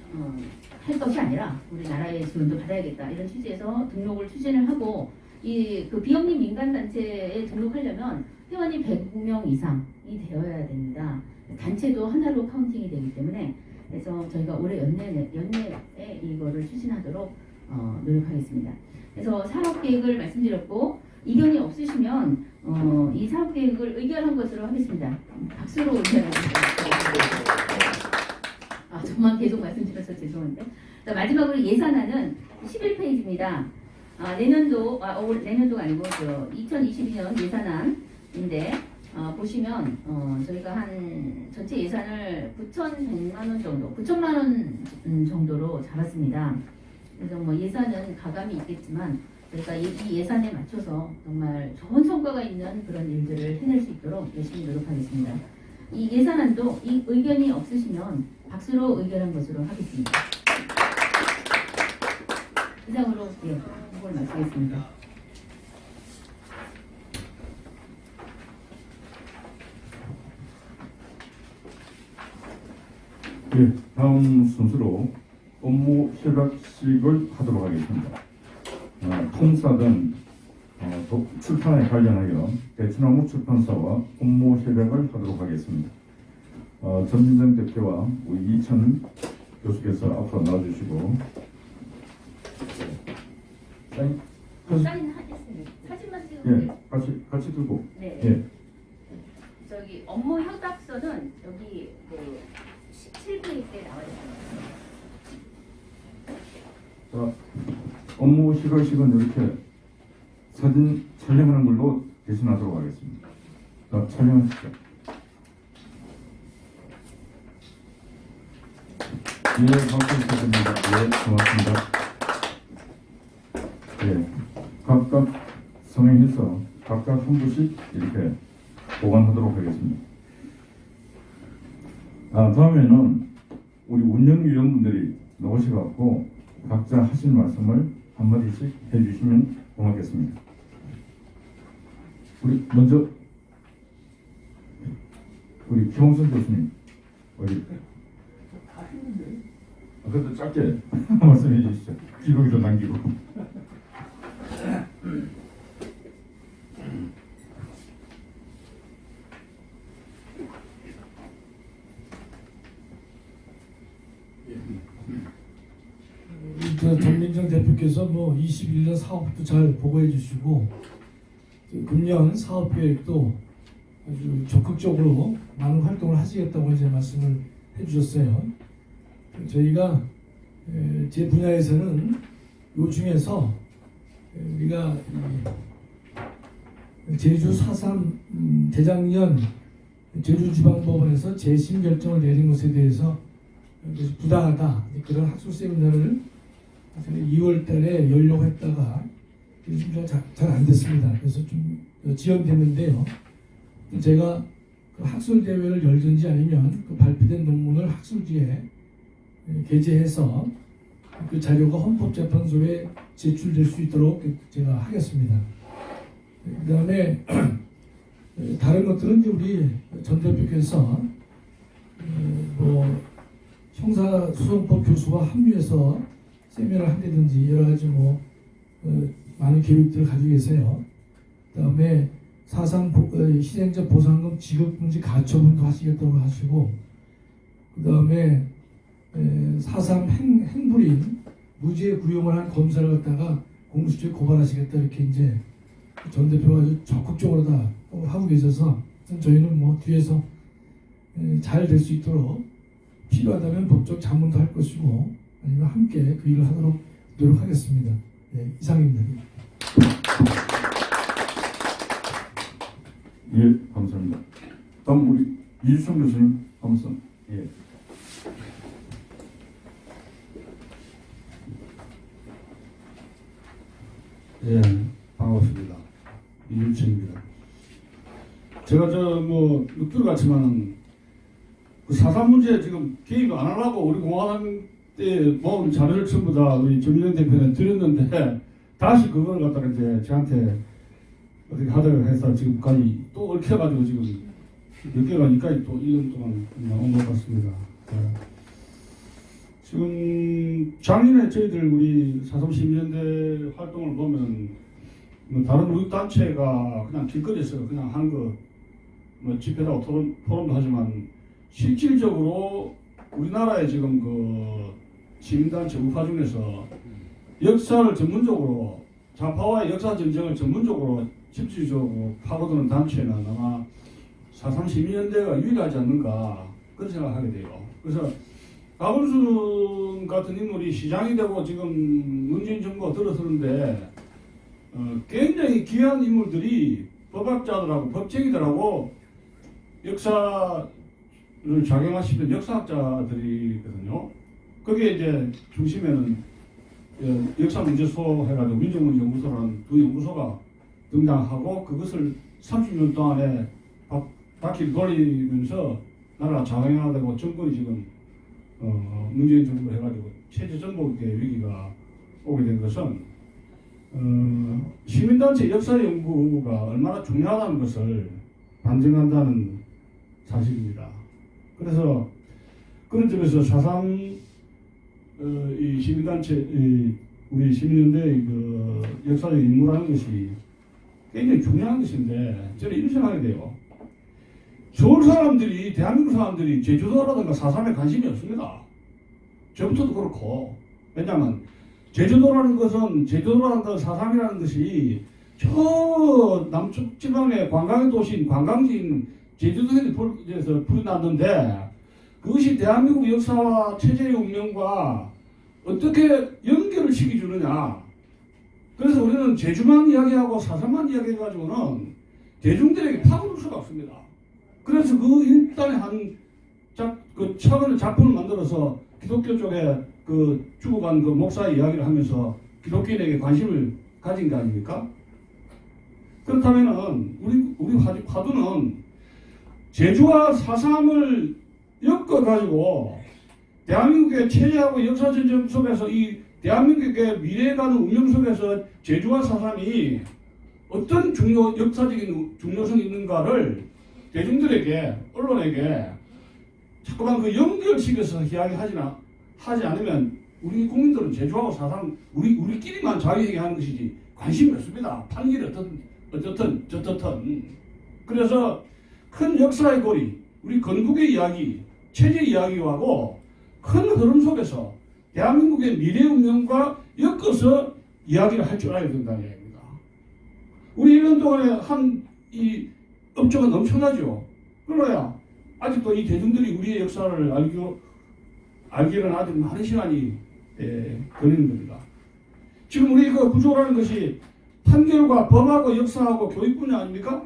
할 것이 아니라 우리나라의 지원도 받아야겠다. 이런 취지에서 등록을 추진을 하고 그 비영리 민간단체에 등록하려면 회원이 100명 이상이 되어야 됩니다. 단체도 하나로 카운팅이 되기 때문에 그래서 저희가 올해 연내에 이거를 추진하도록 노력하겠습니다. 그래서 사업계획을 말씀드렸고 이견이 없으시면 이 사업계획을 의결한 것으로 하겠습니다. 박수로 의결하겠습니다. 저만 계속 말씀드려서 죄송한데 마지막으로 예산안은 11페이지입니다. 내년도가 아니고 2022년 예산안인데 보시면 저희가 한 전체 예산을 9,100만 원 정도, 9천만 원 정도로 잡았습니다. 그래서 뭐 예산은 가감이 있겠지만 저희가 이 예산에 맞춰서 정말 좋은 성과가 있는 그런 일들을 해낼 수 있도록 열심히 노력하겠습니다. 이 예산안도 이 의견이 없으시면 박수로 의결한 것으로 하겠습니다. 이상으로 이걸 마치겠습니다. 예, 다음 순서로 업무 협약식을 하도록 하겠습니다. 통사든 출판에 관련하여 대추나무 출판사와 업무 협약을 하도록 하겠습니다. 전민정 대표와 우리 이천 교수께서 앞으로 나와주시고 사인 하겠습니다. 사진만 찍으면 돼요. 같이 들고. 네. 예. 저기 업무 협약서는 여기 그 17페이지에 나와 있습니다. 자, 업무 협약식은 이렇게 사진 촬영하는 걸로 대신하도록 하겠습니다. 자, 촬영하십시오. 예, 박수 부탁드립니다. 예, 고맙습니다. 예, 각각 성행해서 각각 한 분씩 이렇게 보관하도록 하겠습니다. 다음에는 우리 운영위원분들이 나오셔갖고 각자 하실 말씀을 한마디씩 해주시면 고맙겠습니다. 먼저 우리 김홍선 교수님 어디? 그래도 짧게 말씀해 주시죠. 기록에도 남기고. 전민정 대표께서 21년 사업도 잘 보고해 주시고 금년 사업 계획도 아주 적극적으로 많은 활동을 하시겠다고 이제 말씀을 해주셨어요. 저희가 제 분야에서는 요 중에서 우리가 제주 4.3 재작년 제주지방법원에서 재심 결정을 내린 것에 대해서 부당하다 그런 학술 세미나를 2월 달에 열려고 했다가 잘 안 됐습니다. 그래서 좀 지연됐는데요. 제가 그 학술 대회를 열든지 아니면 그 발표된 논문을 학술지에 게재해서 그 자료가 헌법재판소에 제출될 수 있도록 제가 하겠습니다. 그 다음에 다른 것들은 이제 우리 전 대표께서 뭐 형사소송법 교수와 합류해서 세미나를 한다든지 여러 가지 많은 계획들을 가지고 계세요. 그 다음에 4.3 희생자 보상금 지급 문제 가처분도 하시겠다고 하시고, 그 다음에 4.3 행불인 무죄 구형을 한 검사를 갖다가 공수처에 고발하시겠다 이렇게 이제 전 대표가 아주 적극적으로 다 하고 계셔서 저희는 뒤에서 잘 될 수 있도록 필요하다면 법적 자문도 할 것이고 아니면 함께 그 일을 하도록 노력하겠습니다. 네, 이상입니다. 예, 감사합니다. 다음 우리 이주성 교수님 감사. 예. 예, 반갑습니다. 이윤철입니다. 제가 늑들 같지만은 그 4.3 문제 지금 개입 안 하려고 우리 공화당 때 모은 자료를 전부 다 우리 정의정 대표는 드렸는데 다시 그걸 갖다가 이제 저한테 어떻게 하자고 해서 지금까지 또 얽혀가지고 지금 몇 개가 이까지 또 1년 동안 온 것 같습니다. 지금 작년에 저희들 우리 4.3 시민연대 활동을 보면 다른 우익단체가 그냥 길거리에서 그냥 한 거 집회라고 토론도 하지만 실질적으로 우리나라의 지금 그 시민단체 우파 중에서 역사를 전문적으로 좌파와의 역사 전쟁을 전문적으로 집중적으로 파고드는 단체는 아마 4.3 시민연대가 유일하지 않는가 그런 생각을 하게 돼요. 그래서 박원순 같은 인물이 시장이 되고 지금 문재인 정부가 들어서는데 굉장히 귀한 인물들이 법학자들하고 법쟁이들하고 역사를 작용하시는 역사학자들이거든요. 거기에 이제 중심에는 역사문제소 해가지고 민족문제연구소라는 두 연구소가 등장하고 그것을 30년 동안에 바퀴를 돌리면서 나라가 장악되고 정권이 지금 문재인 정부 해가지고 체제 전복의 위기가 오게 된 것은 시민단체 역사연구가 얼마나 중요하다는 것을 반증한다는 사실입니다. 그래서 그런 점에서 4.3 이 시민단체 우리 시민연대의 그 역사적 임무라는 것이 굉장히 중요한 것인데 저는 이런 생각이 돼요. 서울 사람들이 대한민국 사람들이 제주도라든가 4.3에 관심이 없습니다. 저부터도 그렇고 왜냐하면 제주도라는 것은 제주도라든가 4.3이라는 것이 저 남쪽 지방의 관광의 도시인 관광지인 제주도에서 불이 났는데 그것이 대한민국 역사와 체제의 운명과 어떻게 연결을 시켜주느냐. 그래서 우리는 제주만 이야기하고 4.3만 이야기해가지고는 대중들에게 파고들 수가 없습니다. 그래서 그 일단에 그 차원의 작품을 만들어서 기독교 쪽에 그 죽어간 그 목사의 이야기를 하면서 기독교인에게 관심을 가진 거 아닙니까? 그렇다면은 우리 화두는 제주와 4.3을 엮어가지고 대한민국의 체제하고 역사전쟁 속에서 이 대한민국의 미래에 가는 운명 속에서 제주와 4.3이 어떤 역사적인 중요성이 있는가를 대중들에게 언론에게 자꾸만 그 연결시켜서 하지 않으면 우리 국민들은 제주하고 4.3 우리끼리만 자유얘기하는 것이지 관심이 없습니다. 판결이 어떻든 그래서 큰 역사의 고리 우리 건국의 이야기 체제 이야기하고 큰 흐름 속에서 대한민국의 미래 운명과 엮어서 이야기를 할 줄 알아야 된다는 얘기입니다. 우리 1년 동안에 한 이 업적은 엄청나죠. 그러나 아직도 이 대중들이 우리의 역사를 알기는 아직 많은 시간이 걸리는 겁니다. 지금 우리 그 구조라는 것이 판결과 법하고 역사하고 교육 분야 아닙니까?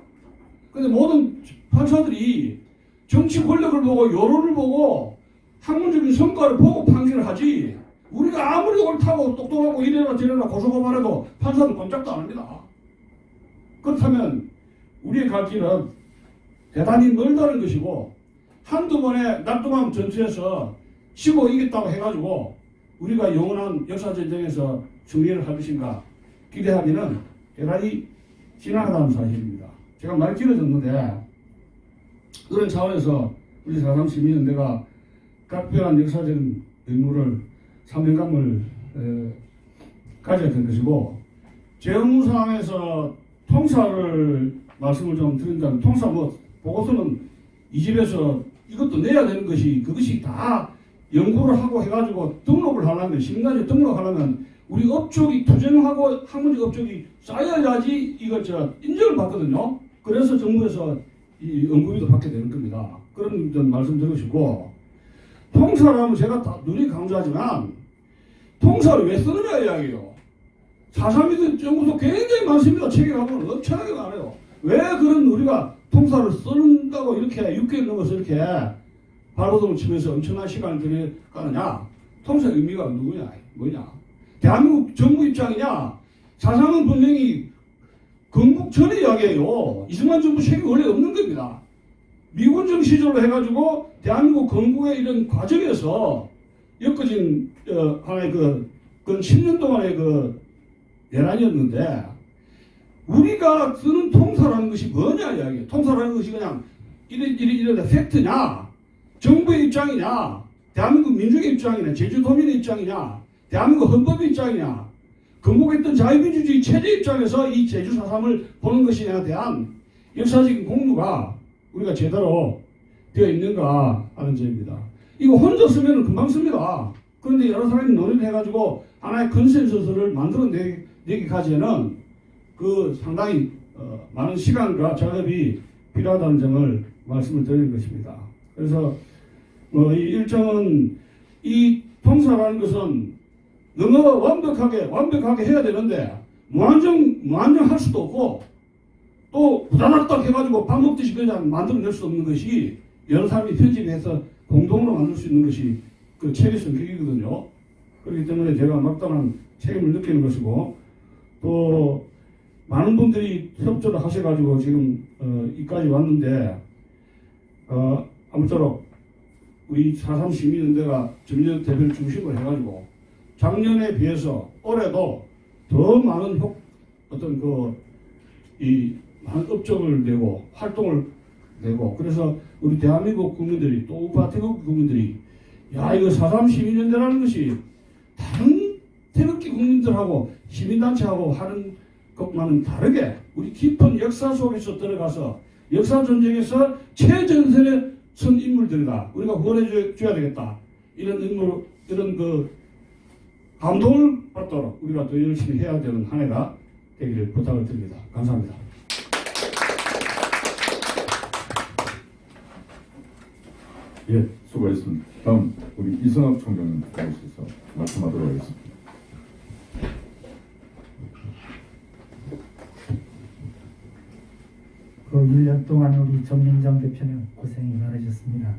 근데 모든 판사들이 정치 권력을 보고 여론을 보고 학문적인 성과를 보고 판결을 하지, 우리가 아무리 옳다고 똑똑하고 이래라 저래라 고소고 말해도 판사는 꼼짝도 안 합니다. 그렇다면 우리의 갈 길은 대단히 멀다는 것이고, 한두 번의 낙동강 전투에서 지고 이겼다고 해가지고 우리가 영원한 역사전쟁에서 승리를 할 것인가 기대하기는 대단히 지나가다는 사실입니다. 제가 말 길어졌는데, 그런 차원에서 우리 4.3 시민연대가 각별한 역사적인 의무를, 사명감을 가져야 될 것이고, 제 업무상에서 통사를 말씀을 좀 드린다면, 통사 보고서는 이 집에서 이것도 내야 되는 것이, 그것이 다 연구를 하고 해가지고 등록을 하려면, 시민단체 등록하려면 우리 업적이 투쟁하고 학문적 업적이 쌓여야지 이거 인정을 받거든요. 그래서 정부에서 이 연구비도 받게 되는 겁니다. 그런 점 말씀드리고 싶고, 통사라면 제가 다 눈이 강조하지만 통사를 왜 쓰느냐 이야기예요. 4.3 연구소 굉장히 많습니다. 책에 가보면 엄청나게 많아요. 왜 그런 우리가 통사를 쓰는다고 이렇게 6개월 넘어서 이렇게 발버둥을 치면서 엄청난 시간을 들여가느냐? 통사의 의미가 뭐냐? 대한민국 정부 입장이냐? 4.3은 분명히 건국 전의 이야기예요. 이승만 정부 책이 원래 없는 겁니다. 미군정 시절로 해가지고 대한민국 건국의 이런 과정에서 엮어진 하나의 그건 10년 동안의 내란이었는데, 우리가 쓰는 통사라는 것이 뭐냐 이야기예요. 통사라는 것이 그냥 이런 팩트냐, 정부의 입장이냐, 대한민국 민족의 입장이냐, 제주도민의 입장이냐, 대한민국 헌법의 입장이냐, 건국했던 자유민주주의 체제 입장에서 이 제주 4.3을 보는 것이냐에 대한 역사적인 공부가 우리가 제대로 되어 있는가 하는 점입니다. 이거 혼자 쓰면 금방 씁니다. 그런데 여러 사람이 논의를 해가지고 하나의 컨센서스를 만들어내기까지는 상당히 많은 시간과 작업이 필요하다는 점을 말씀을 드리는 것입니다. 그래서 이 일정은, 이 통사라는 것은 너무 완벽하게 해야 되는데 무한정 할 수도 없고, 또 부다닥닥 해가지고 밥 먹듯이 그냥 만들어낼 수 없는 것이, 여러 사람이 편집해서 공동으로 만들 수 있는 것이 그 책의 성격이거든요. 그렇기 때문에 제가 막다른 책임을 느끼는 것이고, 또 많은 분들이 협조를 하셔가지고 지금 이까지 왔는데, 아무쪼록 우리 4.3 시민연대가 전력 대표를 중심으로 해가지고 작년에 비해서 올해도 더 많은 많은 업적을 내고 활동을 내고, 그래서 우리 대한민국 국민들이, 또 우파 태극기 국민들이, 야, 이거 4.3 시민연대라는 것이 다른 태극기 국민들하고 시민단체하고 하는 것과는 다르게 우리 깊은 역사 속에서 들어가서 역사 전쟁에서 최전선에 선 인물들이다, 우리가 후원해 줘야 되겠다, 이런 감동을 받도록 우리가 더 열심히 해야 되는 한 해가 되기를 부탁을 드립니다. 감사합니다. 예, 수고했습니다. 다음 우리 이승학 총장님 나오셔서 말씀하도록 하겠습니다. 그 1년 동안 우리 정민정 대표는 고생이 많으셨습니다.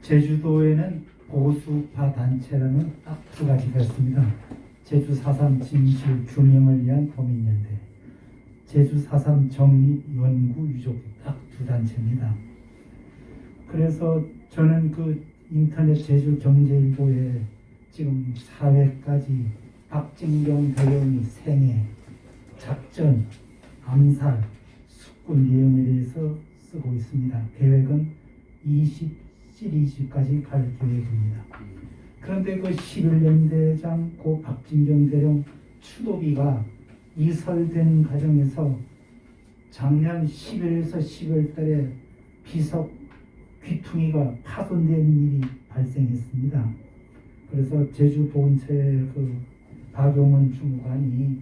제주도에는 보수파 단체라는 딱 두 가지가 있습니다. 제주 4.3 진실 규명을 위한 도민연대, 제주 4.3 정립 연구 유족, 딱 두 단체입니다. 그래서 저는 그 인터넷 제주 경제일보에 지금 4회까지 박진경 대령이 생애, 작전, 암살, 숙군 내용에 대해서 쓰고 있습니다. 계획은 시리즈까지 갈 계획입니다. 그런데 그 11년대장 고 박진경 대령 추도비가 이설된 과정에서 작년 10일에서 12월 달에 비석 귀퉁이가 파손된 일이 발생했습니다. 그래서 제주보훈처의 그 박용원 주무관이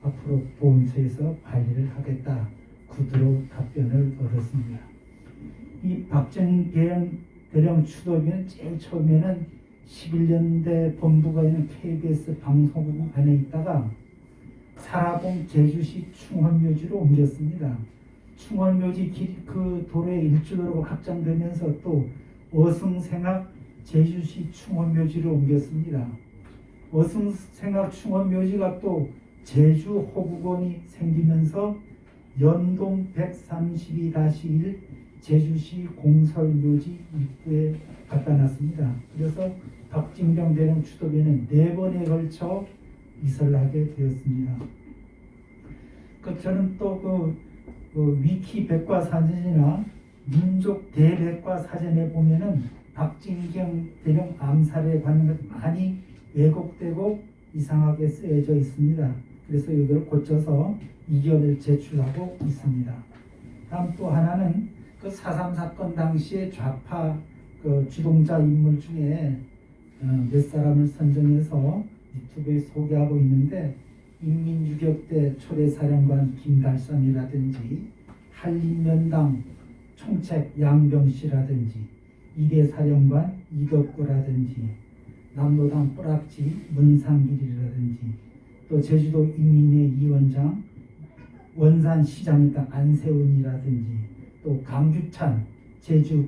앞으로 보훈처에서 관리를 하겠다, 구두로 답변을 얻었습니다. 이 박정희 대령 추도비는 제일 처음에는 11년대 본부가 있는 KBS 방송국 안에 있다가 사라봉 제주시 충원묘지로 옮겼습니다. 충원묘지 그 도로의 일주도로가 확장되면서 또 어승생학 제주시 충원묘지로 옮겼습니다. 어승생학 충원묘지가 또 제주 호국원이 생기면서 연동 132-1 제주시 공설묘지 입구에 갖다 놨습니다. 그래서 박진경 대령 추도비는 4번에 걸쳐 이설하게 되었습니다. 저는 또 그 위키 백과사전이나 민족 대백과사전에 보면은 박진경 대령 암살에 관한 것 많이 왜곡되고 이상하게 쓰여져 있습니다. 그래서 이걸 고쳐서 이견을 제출하고 있습니다. 다음 또 하나는 그 4.3 사건 당시에 좌파 그 주동자 인물 중에 몇 사람을 선정해서 유튜브에 소개하고 있는데 인민유격대 초대사령관 김달성이라든지 한림연당 총책 양병씨라든지 이대사령관 이덕구라든지 남로당 뿌락지 문상길이라든지 또 제주도 인민회 위원장 원산시장이다 안세훈이라든지 또 강규찬 제주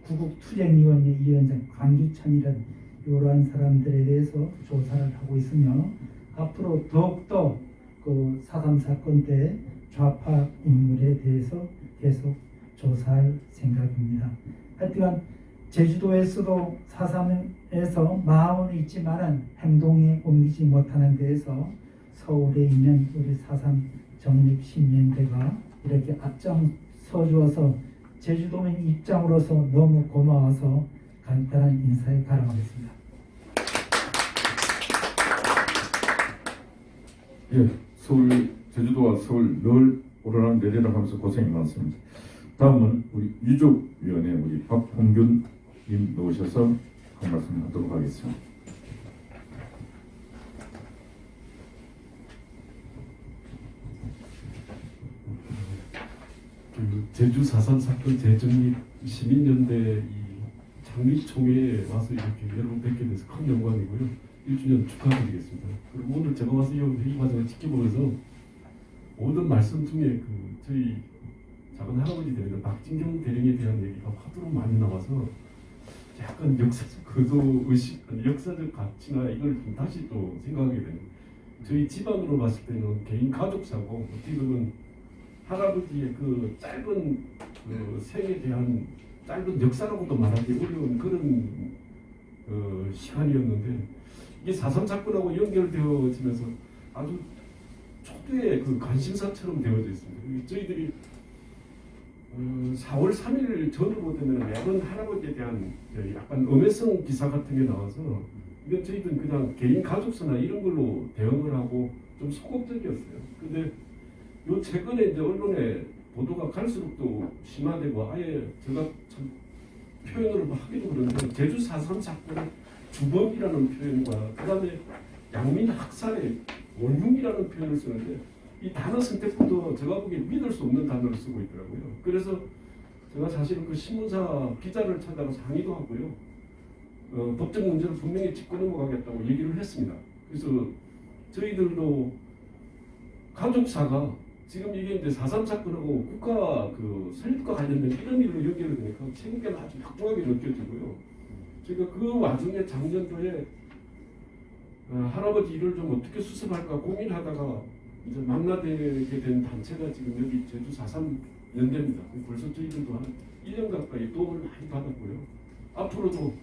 구국투쟁위원회 위원장 강규찬이라는 이러한 사람들에 대해서 조사를 하고 있으며 앞으로 더욱더 그 4.3 사건 때 좌파 인물에 대해서 계속 조사할 생각입니다. 하여튼 제주도에서도 4.3에서 마음은 있지만은 행동에 옮기지 못하는 데에서 서울에 있는 우리 4.3 정립신년대가 이렇게 앞장서 주어서 제주도민 입장으로서 너무 고마워서 간단한 인사에 가름하겠습니다. 예, 제주도와 서울 늘 오르락 내리락 하면서 고생이 많습니다. 다음은 우리 유족위원회 우리 박홍균님 나오셔서 한 말씀 하도록 하겠습니다. 제주 4.3 사건 재정립 시민연대 이 창립총회에 와서 이렇게 여러분 뵙게 돼서 큰 영광이고요. 1주년 축하드리겠습니다. 그리고 오늘 제가 와서 이 회의 과정을 지켜보면서 모든 말씀 중에 저희 작은 할아버지 대령 박진경 대령에 대한 얘기가 하도 많이 나와서 약간 역사적 의식, 역사적 가치나 이걸 좀 다시 또 생각하게 되는. 저희 집안으로 봤을 때는 개인 가족사고 어떻게 보면 할아버지의 그 짧은 생에 대한 짧은 역사라고도 말하기 어려운 그런 시간이었는데 이게 4.3 사건하고 연결되어지면서 아주 초대의 그 관심사처럼 되어져 있습니다. 저희들이 4월 3일 전후로 되면 매번 할아버지에 대한 약간 음해성 기사 같은 게 나와서 이건 저희들은 그냥 개인 가족서나 이런 걸로 대응을 하고 좀 소극적이었어요. 근데 요 최근에 이제 언론에 보도가 갈수록 또 심화되고 아예 제가 참 표현을 하기도 그런데 제주 4.3 사건의 주범이라는 표현과 그 다음에 양민 학살의 원흉이라는 표현을 쓰는데 이 단어 선택부터 제가 보기엔 믿을 수 없는 단어를 쓰고 있더라고요. 그래서 제가 사실은 그 신문사 기자를 찾아가서 항의도 하고요. 법적 문제를 분명히 짚고 넘어가겠다고 얘기를 했습니다. 그래서 저희들도 가족사가 지금 이게 이제 4.3 사건하고 국가 설립과 관련된 이런 일로 연결이 되니까 책임감이 아주 확고하게 느껴지고요. 제가 그 와중에 작년도에 할아버지 일을 좀 어떻게 수습할까 고민하다가 이제 만나게 된 단체가 지금 여기 제주 4.3 연대입니다. 벌써 저희들도 한 1년 가까이 도움을 많이 받았고요. 앞으로도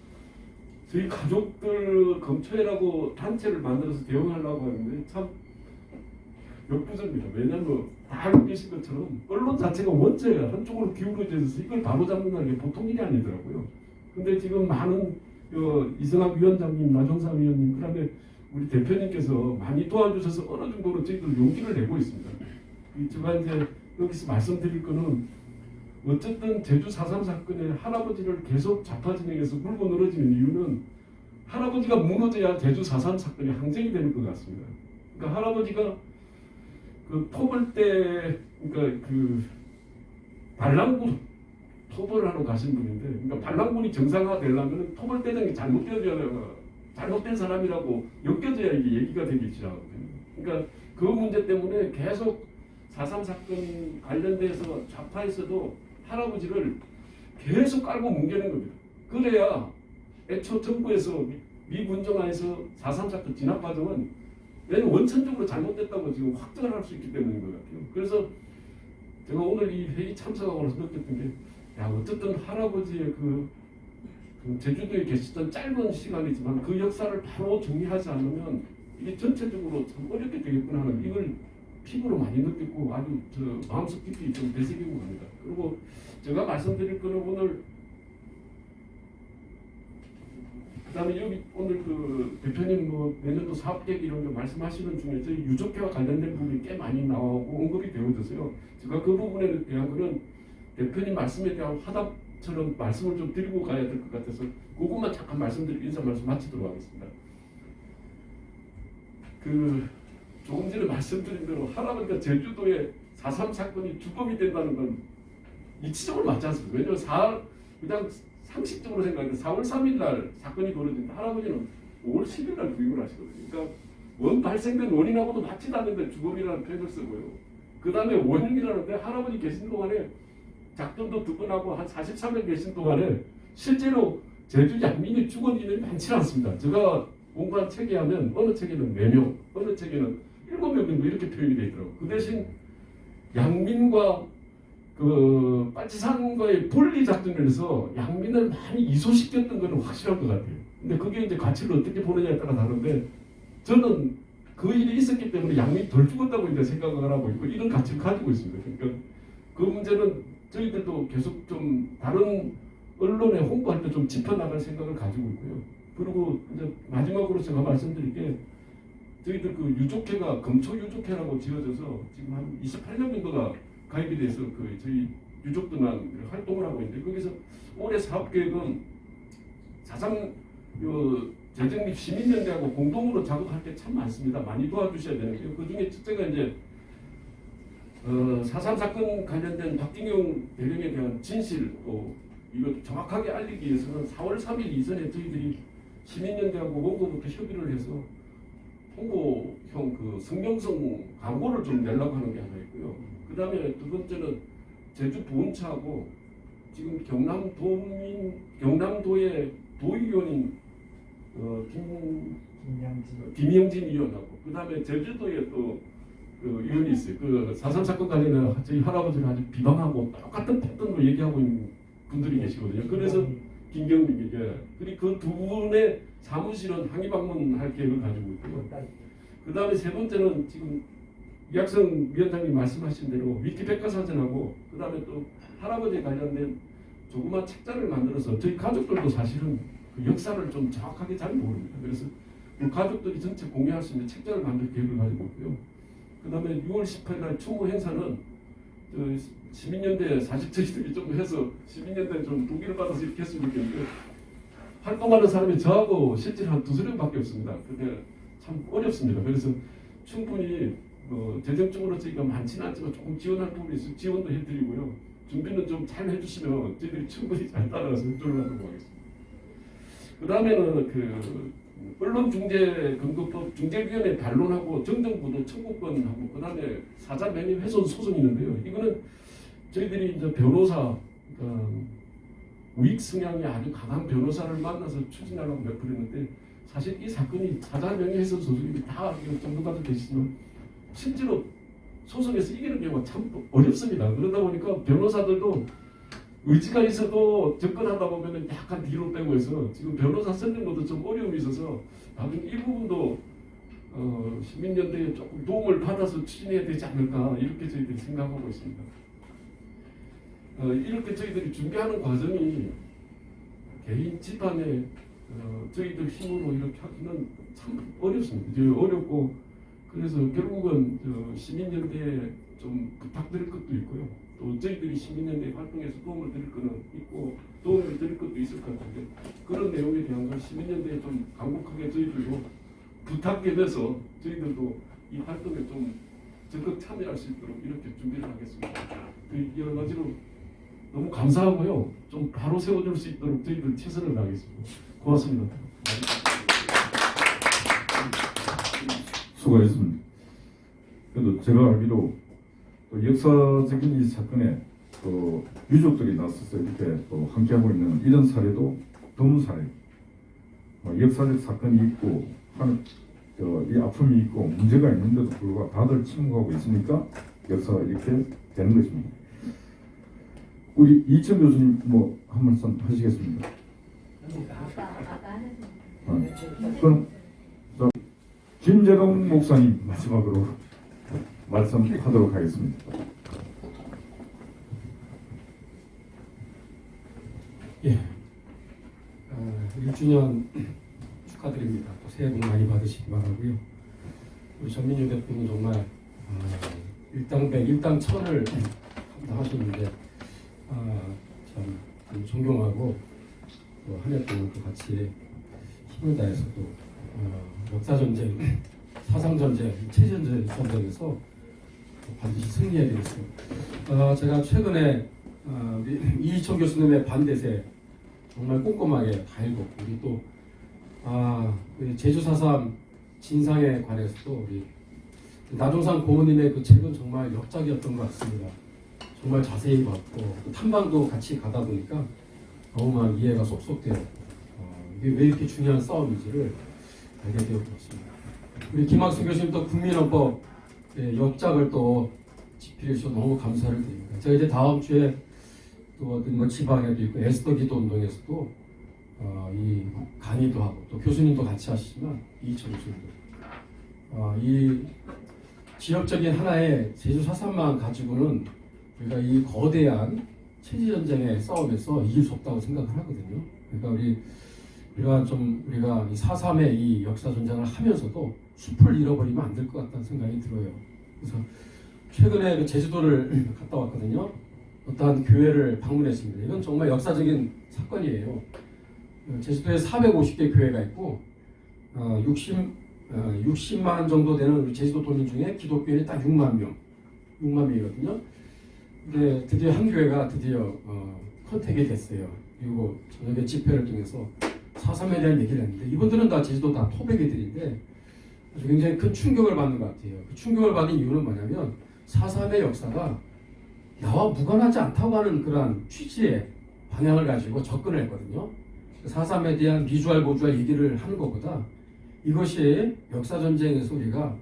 저희 가족들 검초회라고 단체를 만들어서 대응하려고 하는데 참 역부족입니다. 왜냐하면 다 알고 계신 것처럼 언론 자체가 원체 한쪽으로 기울어져 있어서 이걸 바로잡는 게 보통 일이 아니더라고요. 근데 지금 많은 이승학 위원장님, 나종삼 위원님, 그 다음에 우리 대표님께서 많이 도와주셔서 어느 정도로 저희들 용기를 내고 있습니다. 제가 이제 여기서 말씀드릴 거는 어쨌든 제주 4.3 사건에 할아버지를 계속 좌파 진영에서 물고 늘어지는 이유는 할아버지가 무너져야 제주 4.3 사건이 항쟁이 되는 것 같습니다. 그러니까 할아버지가 그 토벌 때 그러니까 그 반란군 토벌하러 가신 분인데, 그러니까 반란군이 정상화되려면 토벌대장이 잘못된 사람이라고 엮여져야 이게 얘기가 되기 시작하거든요. 그러니까 그 문제 때문에 계속 4.3 사건 관련돼서 좌파에서도 할아버지를 계속 깔고 뭉개는 겁니다. 그래야 애초 정부에서 미군정화에서 4.3 사건 진압 과정은 얘는 원천적으로 잘못됐다고 지금 확정을 할 수 있기 때문인 것 같아요. 그래서 제가 오늘 이 회의 참석하고 나서 느꼈던 게, 야, 어쨌든 할아버지의 그 제주도에 계시던 짧은 시간이지만 그 역사를 바로 정리하지 않으면 이게 전체적으로 참 어렵게 되겠구나 하는 이걸 피부로 많이 느꼈고 아주 마음속 깊이 좀 되새기고 갑니다. 그리고 제가 말씀드릴 거는 오늘 그다음에 여기 오늘 그 대표님 뭐 내년도 사업계획 이런 거 말씀하시는 중에 저희 유족회와 관련된 부분이 꽤 많이 나오고 언급이 되어져서요. 제가 그 부분에 대한 거는 대표님 말씀에 대한 화답처럼 말씀을 좀 드리고 가야 될 것 같아서 그것만 잠깐 말씀드리고 인사 말씀 마치도록 하겠습니다. 그 조금 전에 말씀드린 대로 할아버지가 제주도에 4.3 사건이 주범이 된다는 건 이치적으로 맞지 않습니다. 왜냐하면 그냥 상식적으로 생각해도 4월 3일 날 사건이 벌어진다. 할아버지는 5월 10일 날 구입을 하시거든요. 그러니까 원 발생된 원인하고도 맞지도 않는데 주범이라는 표현을 쓰고요. 그 다음에 원인이라는데 할아버지 계신 동안에 작전도 두 번 하고 한 43일 계신 동안에 실제로 제주 양민이 죽은 인원이 많지 않습니다. 제가 공부한 책에 하면 어느 책에는 4명, 어느 책에는 7명 정도 이렇게 표현이 되어 있더라고요. 그 대신 양민과 그 빨치산과의 분리 작전을 해서 양민을 많이 이소시켰던 것은 확실한 것 같아요. 근데 그게 이제 가치를 어떻게 보느냐에 따라 다른데 저는 그 일이 있었기 때문에 양민이 덜 죽었다고 이제 생각을 하고 있고 이런 가치를 가지고 있습니다. 그러니까 그 문제는 저희들도 계속 좀 다른 언론에 홍보할 때 좀 짚어나갈 생각을 가지고 있고요. 그리고 이제 마지막으로 제가 말씀드릴 게 저희들 그 유족회가 금초유족회라고 지어져서 지금 한 28년 정도가 가입이 돼서 그 저희 유족들만 활동을 하고 있는데 거기서 올해 사업계획은 4.3 재정립 시민연대하고 공동으로 작업할 게 참 많습니다. 많이 도와주셔야 되는데요. 그 중에 첫째가 이제 4.3 사건 관련된 박진경 대령에 대한 진실 또 이거 정확하게 알리기 위해서는 4월 3일 이전에 저희들이 시민연대하고 원고부터 협의를 해서 홍보형 그 성명성 광고를 좀 내려고 하는 게 하나 있고요. 그 다음에 두 번째는 제주 보훈처하고 지금 경남도의 도의원인 김영진 의원하고 그 다음에 제주도에 또 그 의원이 있어요. 그 4.3 사건 관련해 저희 할아버지를 아주 비방하고 똑같은 패턴으로 얘기하고 있는 분들이 계시거든요. 그래서 김경민에게 그리고 그 두 분의 사무실은 항의 방문할 계획을 가지고 있고요. 그 다음에 세 번째는 지금 이학성 위원장님 말씀하신 대로 위키백과사전하고 그 다음에 또 할아버지에 관련된 조그만 책자를 만들어서 저희 가족들도 사실은 그 역사를 좀 정확하게 잘 모릅니다. 그래서 그 가족들이 전체 공유할 수 있는 책자를 만들 계획을 가지고 있고요. 그 다음에 6월 18일 날 추모 행사는 시민연대 사실 저희들이 좀 해서 시민연대 좀 동기를 받아서 이렇게 했으면 좋겠는데 활동하는 사람이 저하고 실제로 한 2~3명밖에 없습니다. 근데 참 어렵습니다. 그래서 충분히 재정적으로 저희가 많지는 않지만 조금 지원할 부분이 있어서 지원도 해드리고요. 준비는 좀 잘 해주시면 저희들이 충분히 잘 따라가서 협조를 하도록 하겠습니다. 그 다음에는 그 언론중재근거법 중재위원회 반론하고 정정보도 청구권하고 그 다음에 사자 매입 훼손 소송이 있는데요. 이거는 저희들이 이제 변호사 그러니까 우익 성향이 아주 강한 변호사를 만나서 추진하려고 몇 번 했는데 사실 이 사건이 사자 매입 훼손 소송이 다 정도까지 되시지만 실제로 소송에서 이기는 경우가 참 어렵습니다. 그러다 보니까 변호사들도 의지가 있어도 접근하다 보면 약간 뒤로 빼고 해서 지금 변호사 선정도 좀 어려움이 있어서 나중에 이 부분도 시민연대에 조금 도움을 받아서 추진해야 되지 않을까 이렇게 저희들이 생각하고 있습니다. 이렇게 저희들이 준비하는 과정이 개인 집안에 저희들 힘으로 이렇게 하기는 참 어렵습니다. 어렵고 그래서 결국은 시민연대에 좀 부탁드릴 것도 있고요. 또 저희들이 시민연대 활동에서 도움을 드릴 거는 있고 도움을 드릴 것도 있을 것 같은데 그런 내용에 대한 걸 시민연대에 좀 강력하게 저희들도 부탁해서 저희들도 이 활동에 좀 적극 참여할 수 있도록 이렇게 준비를 하겠습니다. 그 여러 가지로 너무 감사하고요. 좀 바로 세워줄 수 있도록 저희들 최선을 다하겠습니다. 고맙습니다. 수고했습니다. 그래도 제가 알기로 또 역사적인 이 사건에 또 유족들이 나서서 이렇게 또 함께하고 있는 이런 사례도 드문 사례. 역사적 사건이 있고 이 아픔이 있고 문제가 있는데도 불구하고 다들 침묵하고 있으니까 역사가 이렇게 되는 것입니다. 우리 이천 교수님 뭐 한 말씀 하시겠습니다. 그럼 김재동 목사님 마지막으로 말씀하도록 하겠습니다. 예, 1주년 축하드립니다. 또 새해 복 많이 받으시기 바라고요. 우리 전민유 대표는 정말 일당백, 일당천을 감당하셨는데 참 존경하고 또 한 해 동안 또 같이 힘을 다해서 또 역사전쟁, 사상전쟁, 체전쟁에서 반드시 승리해야 되겠습니다. 제가 최근에 우리 이희천 교수님의 반대세 정말 꼼꼼하게 다 읽었고, 우리 또 우리 제주 4.3 진상에 관해서도 우리 나종상 고모님의 그 책은 정말 역작이었던 것 같습니다. 정말 자세히 봤고 또 탐방도 같이 가다 보니까 너무나 이해가 쏙쏙 돼요. 이게 왜 이렇게 중요한 싸움인지를 알게 되었습니다. 우리 김학수 교수님도 국민헌법 역작을 또 집필해 주셔서 너무 감사를 드립니다. 제가 이제 다음 주에 또 어떤 뭐 지방에도 있고 에스더 기도 운동에서도 이 강의도 하고 또 교수님도 같이 하시지만 이희천 교수님도 이 지역적인 하나의 제주 4.3만 가지고는 우리가 이 거대한 체제전쟁의 싸움에서 이길 수 없다고 생각을 하거든요. 그러니까 우리가 이 4.3의 이 역사 전쟁을 하면서도 숲을 잃어버리면 안 될 것 같다는 생각이 들어요. 그래서 최근에 그 제주도를 갔다 왔거든요. 어떠한 교회를 방문했습니다. 이건 정말 역사적인 사건이에요. 제주도에 450개 교회가 있고 60만 정도 되는 우리 제주도 도민 중에 기독교인이 딱 6만 명이거든요. 근데 드디어 한 교회가 컨택이 됐어요. 그리고 저녁에 집회를 통해서 4.3에 대한 얘기를 했는데, 이분들은 다 제주도 다 토백이들인데 아주 굉장히 큰 충격을 받는 것 같아요. 그 충격을 받은 이유는 뭐냐면 4.3의 역사가 나와 무관하지 않다고 하는 그런 취지의 방향을 가지고 접근을 했거든요. 4.3에 대한 미주알 고주알 얘기를 하는 것보다 이것이 역사전쟁에서 우리가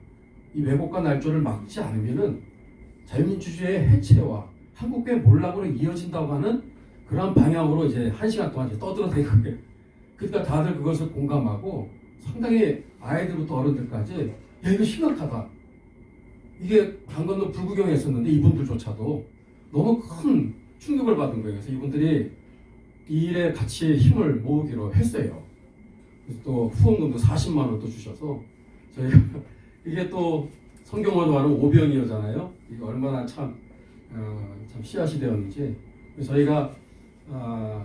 이 왜곡과 날조를 막지 않으면은 자유민주주의의 해체와 한국교회 몰락으로 이어진다고 하는 그런 방향으로 이제 1시간 동안 떠들어대는 거예요. 그러니까 다들 그것을 공감하고 상당히 아이들부터 어른들까지 야, 이거 심각하다. 이게 강 건너 불구경에 했었는데 이분들조차도 너무 큰 충격을 받은 거예요. 그래서 이분들이 이 일에 같이 힘을 모으기로 했어요. 그래서 또 후원금도 40만 원 또 주셔서 저희가 이게 또 성경으로 말하는 오병이어잖아요. 이게 얼마나 참 씨앗이 되었는지. 그래서 저희가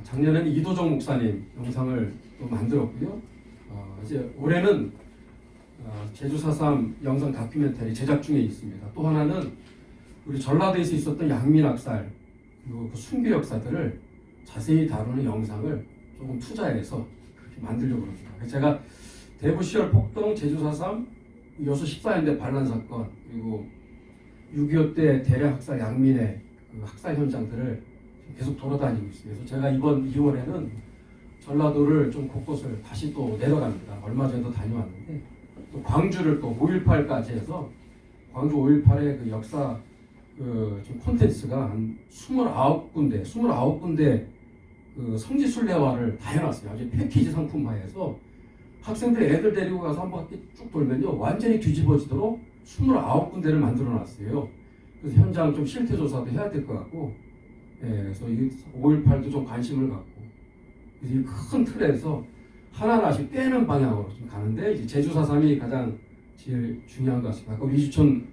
작년에는 이도정 목사님 영상을 또 만들었고요. 이제 올해는 제주 4.3 영상 다큐멘터리 제작 중에 있습니다. 또 하나는 우리 전라도에서 있었던 양민학살 그리고 그 순교 역사들을 자세히 다루는 영상을 조금 투자해서 그렇게 만들려고 합니다. 제가 대구 10월 폭동, 제주 4.3, 여수 14년대 반란 사건, 그리고 6.25 때 대략 학살 양민의 그 학살 현장들을 계속 돌아다니고 있어요. 그래서 제가 이번 2월에는 전라도를 좀 곳곳을 다시 또 내려갑니다. 얼마 전에도 다녀왔는데 또 광주를 또 5.18까지 해서 광주 5.18의 그 역사 좀 콘텐츠가 한 29군데 그 성지 순례화를 다 해놨어요. 아주 패키지 상품화해서 학생들 애들 데리고 가서 한 바퀴 쭉 돌면요 완전히 뒤집어지도록 29군데를 만들어놨어요. 그래서 현장 좀 실태 조사도 해야 될 것 같고, 그래서 이 5.18도 좀 관심을 갖고, 그래서 이 큰 틀에서 하나하나씩 빼는 방향으로 좀 가는데 이제 제주 4.3이 가장 제일 중요한 것 같습니다. 아까 이주천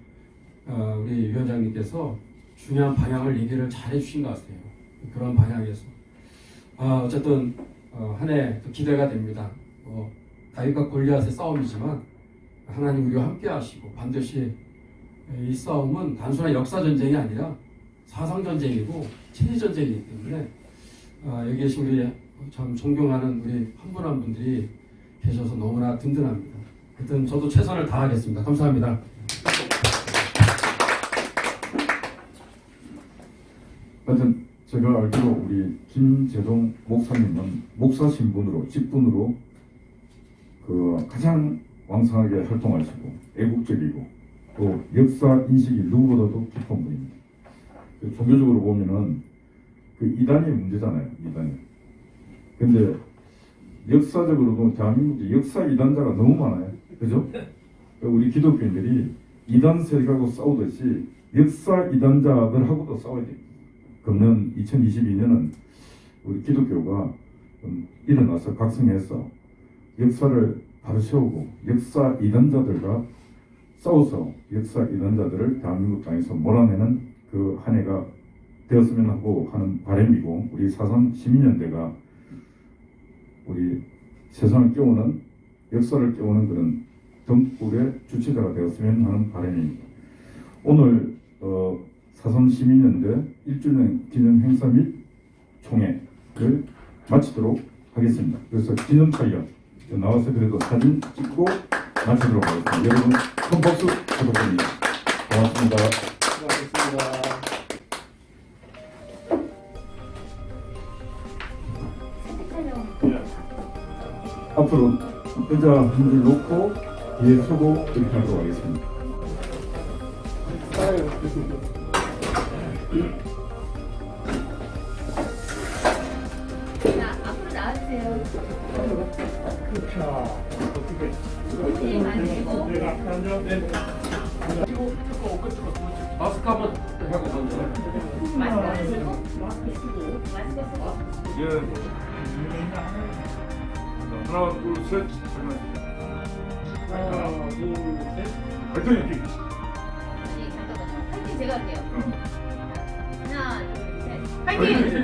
우리 위원장님께서 중요한 방향을 얘기를 잘 해주신 것 같아요. 그런 방향에서 어쨌든 한 해 기대가 됩니다. 다윗과 골리앗의 싸움이지만 하나님 우리와 함께 하시고 반드시 이 싸움은 단순한 역사 전쟁이 아니라 사상 전쟁이고 체제 전쟁이기 때문에 여기 계신 우리 참 존경하는 우리 한 분 한 분들이 계셔서 너무나 든든합니다. 하여튼 저도 최선을 다하겠습니다. 감사합니다. 하여튼 제가 알기로 우리 김재동 목사님은 목사 신분으로 직분으로 그 가장 왕성하게 활동하시고 애국적이고 또 역사 인식이 누구보다도 깊은 분입니다. 그 종교적으로 보면은 그 이단이 문제잖아요, 이단이. 근데 역사적으로도 대한민국에 역사 이단자가 너무 많아요, 그죠? 우리 기독교인들이 이단 세력하고 싸우듯이 역사 이단자들하고도 싸워야 돼요. 금년 2022년은 우리 기독교가 일어나서 각성해서 역사를 바로 세우고 역사 이단자들과 싸워서 역사 이단자들을 대한민국 땅에서 몰아내는 그 한 해가 되었으면 하고 하는 바람이고, 우리 사상 시민연대가 우리 세상을 깨우는 역사를 깨우는 그런 등불의 주체자가 되었으면 하는 바람입니다. 오늘 사상 시민연대 1주년 기념 행사 및 총회를 마치도록 하겠습니다. 그래서 기념촬영 나와서 그래도 사진 찍고 마치도록 하겠습니다. 여러분 큰 박수 부탁드립니다. 고맙습니다. 수고하셨습니다. 앞으로 의자 한 줄 놓고 뒤에 서고 이렇게 하도록 하겠습니다. 자, 앞으로 나와주세요. 손님 앉으시고. 마스크 한번 하고 먼저. 마스크 쓰고. 마스크 쓰고. 예. 하나, 둘, 셋. 하나, 둘, 셋. 화이팅! 아니, 잠깐만요. 파이팅 제가 할게요. 하나, 둘, 셋.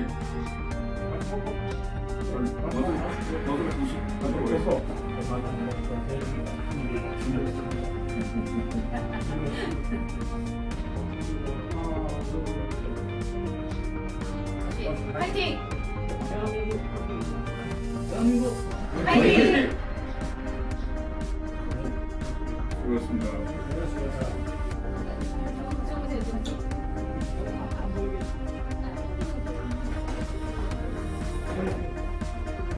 파이팅! 파이팅! 대한민국 파이팅! 수고하셨습니다. 좀 보세요.